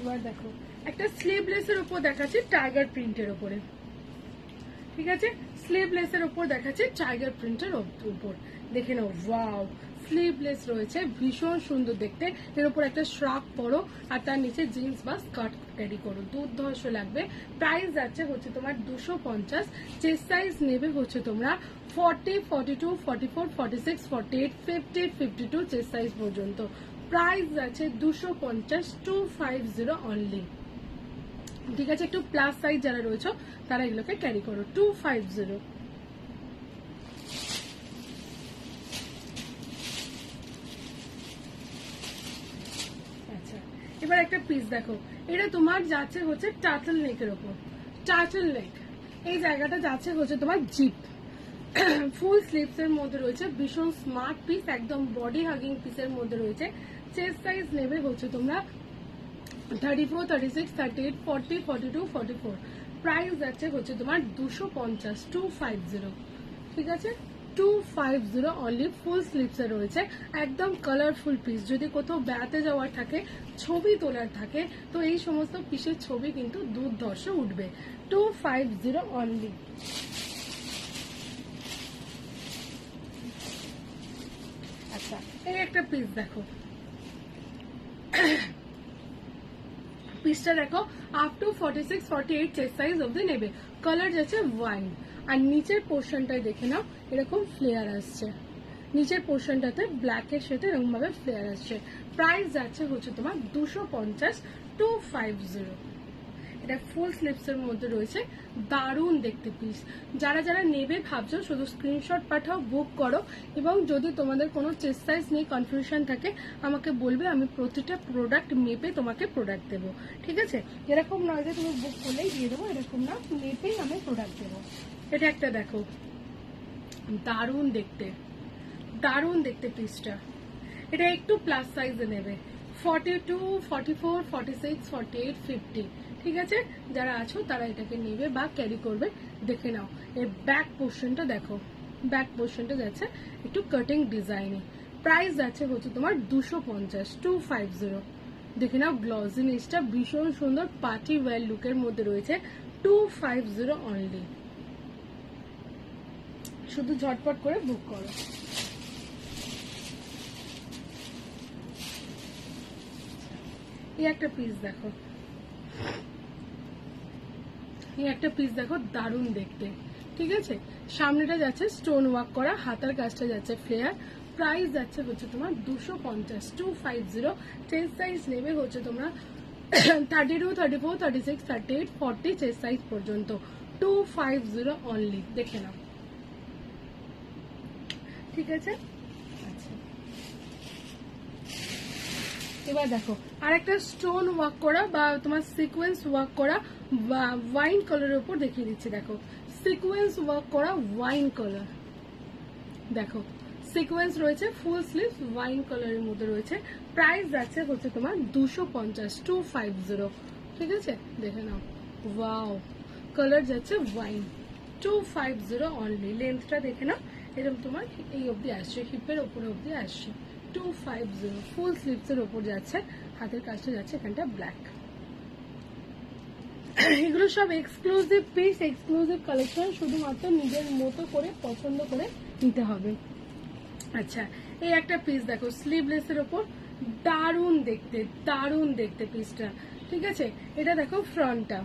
এবার দেখো একটা স্লিভলেস এর উপর দেখাচ্ছি টাইগার প্রিন্টের উপরে। ঠিক আছে, স্লিভলেস এর উপর দেখাচ্ছি টাইগার প্রিন্টের উপর, দেখে নাও। ওয়াও, স্লিভলেস রয়েছে, ভীষণ সুন্দর দেখতে। এর উপর একটা শ্রাক পরো আর তার নিচে জিন্স বা স্কার্ট ক্যারি করো, দুর্ধর্ষ লাগবে। প্রাইস যাচ্ছে হচ্ছে তোমার 250। চেস্ট সাইজ নেবে হচ্ছে তোমরা 40, 42, 44, 46, 48, 50, 52 চেস্ট সাইজ পর্যন্ত। প্রাইস যাচ্ছে 250, 250 অনলি। ঠিক আছে, একটু প্লাস সাইজ যারা রয়েছে তারা এগুলোকে ক্যারি করো, 250। আচ্ছা, এবার একটা পিস দেখো, এটা তোমার যাচ্ছে হচ্ছে টার্টল নেকের ওপর, টার্টল নেক, এই জায়গাটা যাচ্ছে হচ্ছে তোমার জিপ, ফুল স্লিভস এর মধ্যে রয়েছে, ভীষণ স্মার্ট পিস, একদম বডি হাগিং পিসের মধ্যে রয়েছে। চেস্ট সাইজ নেবে হচ্ছে তোমরা 34, 36, 38, 40, 42, 44। প্রাইস যাচ্ছে হচ্ছে তোমার 250, 250। ঠিক আছে, 250 অনলি। ফুল স্লিভস এ রয়েছে, একদম কালারফুল পিস। যদি কোথাও বেড়াতে যাওয়ার থাকে, ছবি তোলার থাকে, তো এই সমস্ত পিসের ছবি কিন্তু দুর্ধর্ষ উঠবে, 250 অনলি। আচ্ছা, এই একটা পিস দেখো, পিসটা দেখো আপ টু 46, 48 চেস্ট সাইজ অব্দি নেবে। কালার যাচ্ছে ওয়াইন, আর নিচের পোর্শনটায় দেখে নাও এরকম ফ্লেয়ার আসছে, নিচের পোর্শনটাতে ব্ল্যাকের সাথে এরকম ভাবে ফ্লেয়ার আসছে। প্রাইস যাচ্ছে হচ্ছে তোমার 250, 250। এটা ফুল স্লিভস এর মধ্যে রয়েছে, দারুণ দেখতে পিস। যারা যারা নেবে ভাবছো শুধু স্ক্রিনশট পাঠাও, বুক করো, এবং যদি তোমাদের কোনো চেস্ট সাইজ নিয়ে কনফিউশন থাকে আমাকে বলবে, আমি প্রতিটা প্রোডাক্ট মেপে তোমাকে প্রোডাক্ট দেবো। ঠিক আছে, এরকম নয় যে তুমি বুক করলেই দিয়ে দেবো, এরকম না, মেপেই আমি প্রোডাক্ট দেবো। এটা একটা দেখো, দারুণ দেখতে, দারুণ দেখতে পিসটা। এটা একটু প্লাস সাইজে নেবে, 42, 44, 46, 48, 50। ঠিক আছে, যারা আছো তারা এটাকে নেবে বা ক্যারি করবে। দেখে নাও এর ব্যাক পোর্শনটা দেখো, ব্যাক পোর্শনটা যাচ্ছে একটু কাটিং ডিজাইনে। প্রাইস যাচ্ছে হচ্ছে তোমার 250, 250। দেখে নাও গ্লসি নিচটা, ভীষণ সুন্দর পার্টি ওয়্যার লুকের মধ্যে রয়েছে, 250 অনলি। শুধু ঝটপট করে বুক করো। এই একটা পিস দেখো, এই একটা পিস দেখো, দারুণ দেখতে। ঠিক আছে, সামনেটা যাচ্ছে স্টোন ওয়ার্ক করা, হাতার কাজটা যাচ্ছে ফ্লেয়ার। প্রাইস যাচ্ছে হচ্ছে তোমার 250, 250। চেস্ট সাইজ নেবে হচ্ছে তোমরা 32, 34, 36, 38, 40 চেস্ট সাইজ পর্যন্ত। 250 অনলি, দেখে নাও। ঠিক আছে, আচ্ছা এবার দেখো আরেকটা স্টোন ওয়ার্ক করা বা তোমার সিকোয়েন্স ওয়ার্ক করা ওয়াইন কালারের উপর দেখিয়ে দিচ্ছি। দেখো সিকোয়েন্স ওয়ার্ক করা ওয়াইন কালার, দেখো সিকোয়েন্স রয়েছে, ফুল স্লিভ ওয়াইন কালারের মধ্যে রয়েছে। প্রাইস যাচ্ছে হচ্ছে তোমার 250, 250। ঠিক আছে, দেখে নাও, ওয়াও কালার যাচ্ছে ওয়াইন, 250 অনলি। লেন্থটা দেখে নাও, এরকম তোমার এই অবধি আসছে, হিপের ওপরে অবধি আসছে। 250 ফুল স্লিভস এর ওপর যাচ্ছে, হাতের কাজটা যাচ্ছে এখানটা ব্ল্যাক। এগুলো সব এক্সক্লুসিভ পিস, এক্সক্লুসিভ কালেকশন, শুধুমাত্র নিজের মতো করে পছন্দ করে নিতে হবে। আচ্ছা এই একটা পিস দেখো স্লিভলেস এর ওপর, দারুণ দেখতে, দারুণ দেখতে পিসটা। ঠিক আছে, এটা দেখো ফ্রন্টটা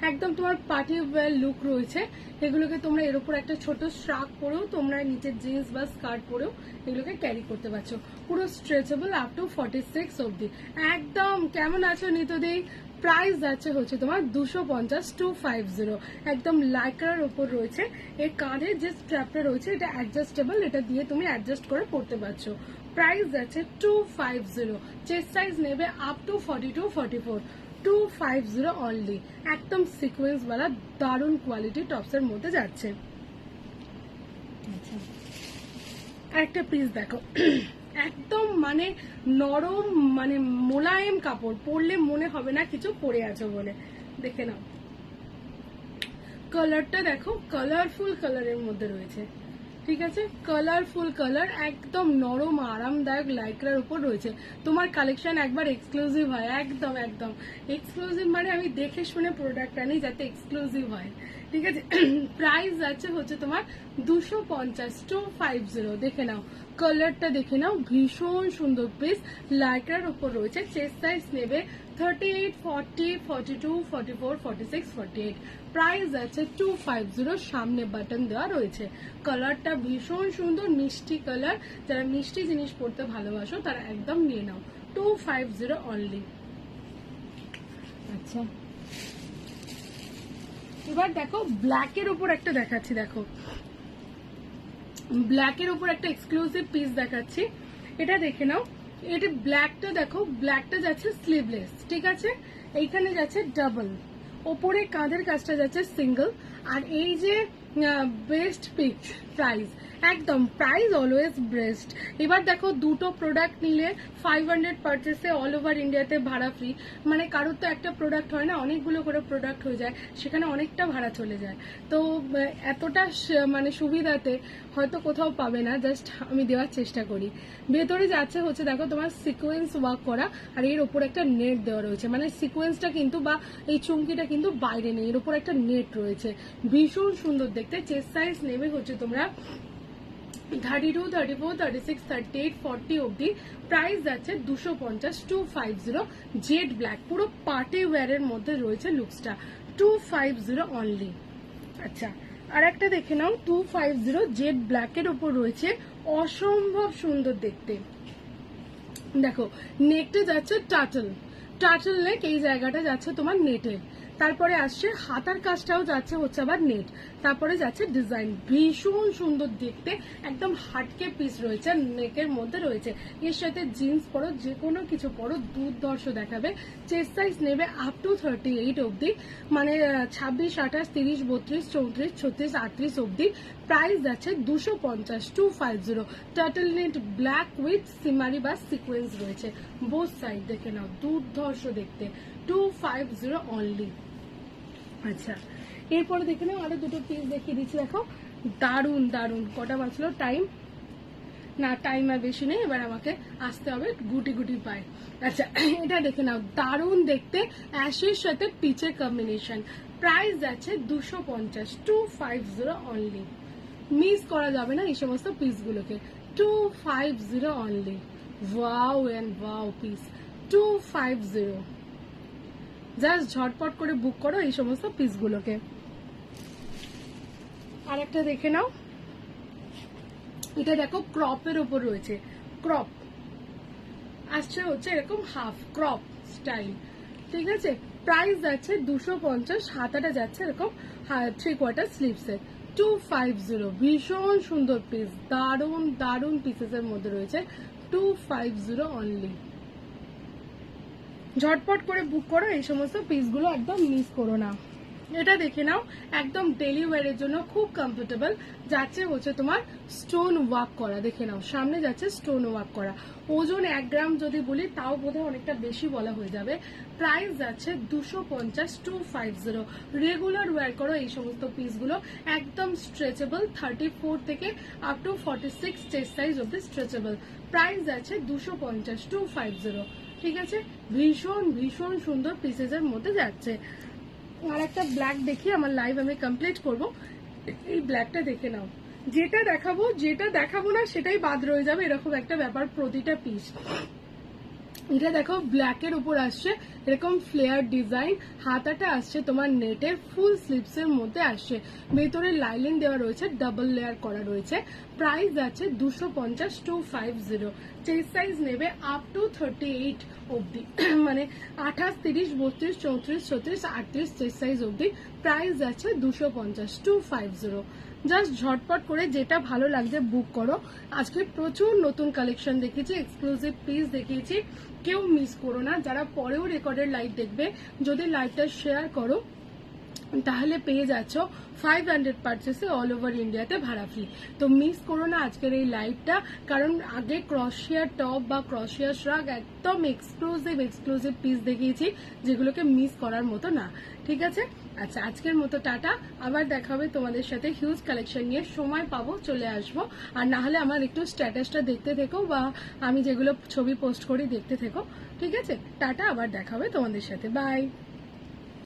একদম তোমার পার্টি ওয়্যার লুক রয়েছে। এগুলোকে তোমরা এর উপর একটা ছোট স্ট্রাক পরেও, তোমরা নিচের জিন্স বা স্কার্ট পরেও এগুলোকে ক্যারি করতে পারছো। পুরো স্ট্রেচেবল আপ টু 46 অবধি। একদম কেমন আছো নিতদি? প্রাইস যাচ্ছে হচ্ছে তোমার 250, 250। একদম লাইক্রার উপর রয়েছে। এর কাঁধের যে স্ট্র্যাপটা রয়েছে এটা অ্যাডজাস্টেবল, এটা দিয়ে তুমি অ্যাডজাস্ট করে পড়তে পারছো। প্রাইস যাচ্ছে 250। চেস্ট সাইজ নেবে আপ টু 42, 44। 250 অনলি। একদম সিকোয়েন্স वाला দারুণ কোয়ালিটি টপসের মধ্যে যাচ্ছে। আচ্ছা একটা পিস দেখো, একদম মানে নরম, মানে মোলায়েম কাপড়, পরলে মনে হবে না কিছু পরে আছো বলে। দেখে নাও কালারটা দেখো, কালারফুল কালারের মধ্যে রয়েছে। ঠিক আছে, কালারফুল কালার, একদম নরম আরামদায়ক লাইক্রার উপর রয়েছে। তোমার কালেকশন একবার এক্সক্লুসিভ হয়, একদম একদম এক্সক্লুসিভ, মানে আমি দেখে শুনে প্রোডাক্ট আনি যাতে এক্সক্লুসিভ হয়। ঠিক আছে, প্রাইস যাচ্ছে হচ্ছে তোমার 250, 250। দেখে নাও কালারটা, দেখে নাও ভীষণ সুন্দর পিস, লাইক্রার উপর রয়েছে। চেস্ট সাইজ নেবে 38, 40, 42, 44, 46, 48। প্রাইস আছে 250। সামনে বাটন দেওয়া রয়েছে। কালারটা ভীষণ সুন্দর, মিষ্টি কালার, যারা মিষ্টি জিনিস পড়তে ভালোবাসো তারা একদম নিয়ে নাও। 250 অনলি। আচ্ছা এবার দেখো ব্ল্যাকের উপর একটা দেখাচ্ছি। দেখো ব্ল্যাকের উপর একটা এক্সক্লুসিভ পিস দেখাচ্ছি, এটা দেখে নাও। এটা ব্ল্যাকটা দেখো, ব্ল্যাকটা যাচ্ছে স্লিভলেস। ঠিক আছে, এইখানে যাচ্ছে ডাবল, ওপরে কাঁধের কাজটা যাচ্ছে সিঙ্গেল। আর এই যে বেস্ট পিক প্রাইস, একদম প্রাইস অলওয়েজ বেস্ট। এবার দেখো দুটো প্রোডাক্ট নিলে 500 পারচেসে অল ওভার ইন্ডিয়াতে ভাড়া ফ্রি। মানে কারোর তো একটা প্রোডাক্ট হয় না, অনেকগুলো করে প্রোডাক্ট হয়ে যায়, সেখানে অনেকটা ভাড়া চলে যায়। তো এতটা মানে সুবিধাতে হয়তো কোথাও পাবে না, জাস্ট আমি দেওয়ার চেষ্টা করি। ভেতরে যাচ্ছে হচ্ছে দেখো তোমার সিকোয়েন্স ওয়ার্ক করা, আর এর ওপর একটা নেট দেওয়া রয়েছে। মানে সিকোয়েন্সটা কিন্তু বা এই চুমকিটা কিন্তু বাইরে নেই, এর ওপর একটা নেট রয়েছে, ভীষণ সুন্দর দেখতে। চেস্ট সাইজ নেবে হচ্ছে তোমরা 32, 34, 36, 38, 40 অবধি। প্রাইস যাচ্ছে 250, 250। জেড ব্ল্যাক, পুরো পার্টি ওয়্যারের মধ্যে রয়েছে লুকসটা। 250 অনলি। আচ্ছা আর একটা দেখে নাও, 250 জেড ব্ল্যাকের উপর রয়েছে, অসম্ভব সুন্দর দেখতে। দেখো নেকটা যাচ্ছে টার্টল, টার্টল নেক, এই জায়গাটা যাচ্ছে তোমার নেটের। তারপরে আসছে হাতার কাজটাও যাচ্ছে হচ্ছে আবার নেট। তারপরে যাচ্ছে ডিজাইন, ভীষণ সুন্দর দেখতে, একদম হাটকে পিস রয়েছে, নেকের মধ্যে রয়েছে। এর সাথে জিন্স পরো, যে কোনো কিছু পরো, দুর্ধর্ষ দেখাবে। চেস্ট সাইজ নেবে আপ টু 38 অবধি, মানে 26, 28, 30, 32, 34, 36, 38 অবধি। প্রাইস যাচ্ছে 250, 250। টার্টল নেট ব্ল্যাক উইথ সিমারি বা সিকোয়েন্স রয়েছে বোথ সাইড। দেখে নাও দুর্ধর্ষ দেখতে, 250 অনলি। আচ্ছা এরপরে দেখে নাও আরো দুটো পিস দেখিয়ে দিচ্ছি। দেখো দারুন দারুন, কটা বাঁচলো টাইম? না টাইম আর বেশি নেই, এবার আমাকে আসতে হবে গুটি গুটি পায়। আচ্ছা এটা দেখে নাও, দারুন দেখতে, অ্যাশের সাথে পিচের কম্বিনেশন। প্রাইস যাচ্ছে 250, 250 অনলি। মিস করা যাবে না এই সমস্ত পিসগুলোকে। 250 only. Wow and wow piece, 250। জাস্ট ঝটপট করে বুক করো এই সমস্ত পিসগুলোকে। আর একটা দেখে নাও, এটা দেখো ক্রপের ওপর রয়েছে, ক্রপ আসছে হচ্ছে এরকম হাফ ক্রপ স্টাইল, ঠিক আছে। প্রাইস যাচ্ছে 250, হাতাটা যাচ্ছে এরকম 3/4 স্লিভসের 250। ভীষণ সুন্দর পিস, দারুন দারুন পিসেসের মধ্যে রয়েছে 250 অনলি। ঝটপট করে বুক করো এই সমস্ত পিসগুলো, একদম মিস করো না। এটা দেখে নাও, একদম ডেলি ওয়্যারের জন্য খুব কমফোর্টেবল, যাচ্ছে হচ্ছে তোমার স্টোন ওয়ার্ক করা, দেখে নাও সামনে যাচ্ছে স্টোন ওয়ার্ক করা। ওজন 1 গ্রাম যদি বলি তাও বোধহয় অনেকটা বেশি বলা হয়ে যাবে। প্রাইস যাচ্ছে 250, 250। রেগুলার ওয়্যার করো এই সমস্ত পিসগুলো, একদম স্ট্রেচেবল, 34 থেকে আপ টু 46 চেস্ট সাইজ অব্দি স্ট্রেচেবল। প্রাইস যাচ্ছে 250, 250, ঠিক আছে। ভীষণ ভীষণ সুন্দর পিসেসের মধ্যে যাচ্ছে। আর একটা ব্ল্যাক দেখি, আমার লাইভ আমি কমপ্লিট করব। এই ব্ল্যাকটা দেখে নাও, যেটা দেখাবো না সেটাই বাদ রয়ে যাবে, এরকম একটা ব্যাপার প্রতিটা পিস। এটা দেখো ব্ল্যাকের উপর আসছে এরকম ফ্লেয়ার ডিজাইন, হাতাটা আসছে তোমার নেটের, ফুল স্লিভস এর মধ্যে আসছে, ভেতরে লাইলিন দেওয়া রয়েছে, ডাবল লেয়ার করা রয়েছে। প্রাইস আছে 250, 250। চেস্ট সাইজ নেবে আপ টু 38 অবধি, মানে 28, 30, 32, 34, 36, 38 চেস্ট সাইজ অবধি। প্রাইস আছে 250, 250। জাস্ট ঝটপট করে যেটা ভালো লাগছে বুক করো। আজকে প্রচুর নতুন কালেকশন দেখিয়েছি, এক্সক্লুসিভ পিস দেখিয়েছি, কেউ মিস করো না। যারা পরেও রেকর্ডেড লাইভ দেখবে, যদি লাইভটা শেয়ার করো তাহলে পেয়ে যাচ্ছ 500 পার্চেসে অল ওভার ইন্ডিয়াতে ভাড়া ফ্রি। তো মিস করো না আজকের এই লাইভটা, কারণ আগে ক্রসিয়ার টপ বা ক্রসিয়ার শ্রাগ একদম এক্সক্লুসিভ পিস দেখিয়েছি, যেগুলোকে মিস করার মতো না, ঠিক আছে। আচ্ছা, আজকের মতো টাটা, আবার দেখা হবে তোমাদের সাথে হিউজ কালেকশন নিয়ে, সময় পাবো চলে আসবো। আর না হলে আমার একটু স্ট্যাটাসটা দেখতে থেকো, বা আমি যেগুলো ছবি পোস্ট করি দেখতে থেকো, ঠিক আছে। টাটা, আবার দেখা হবে তোমাদের সাথে, বাই।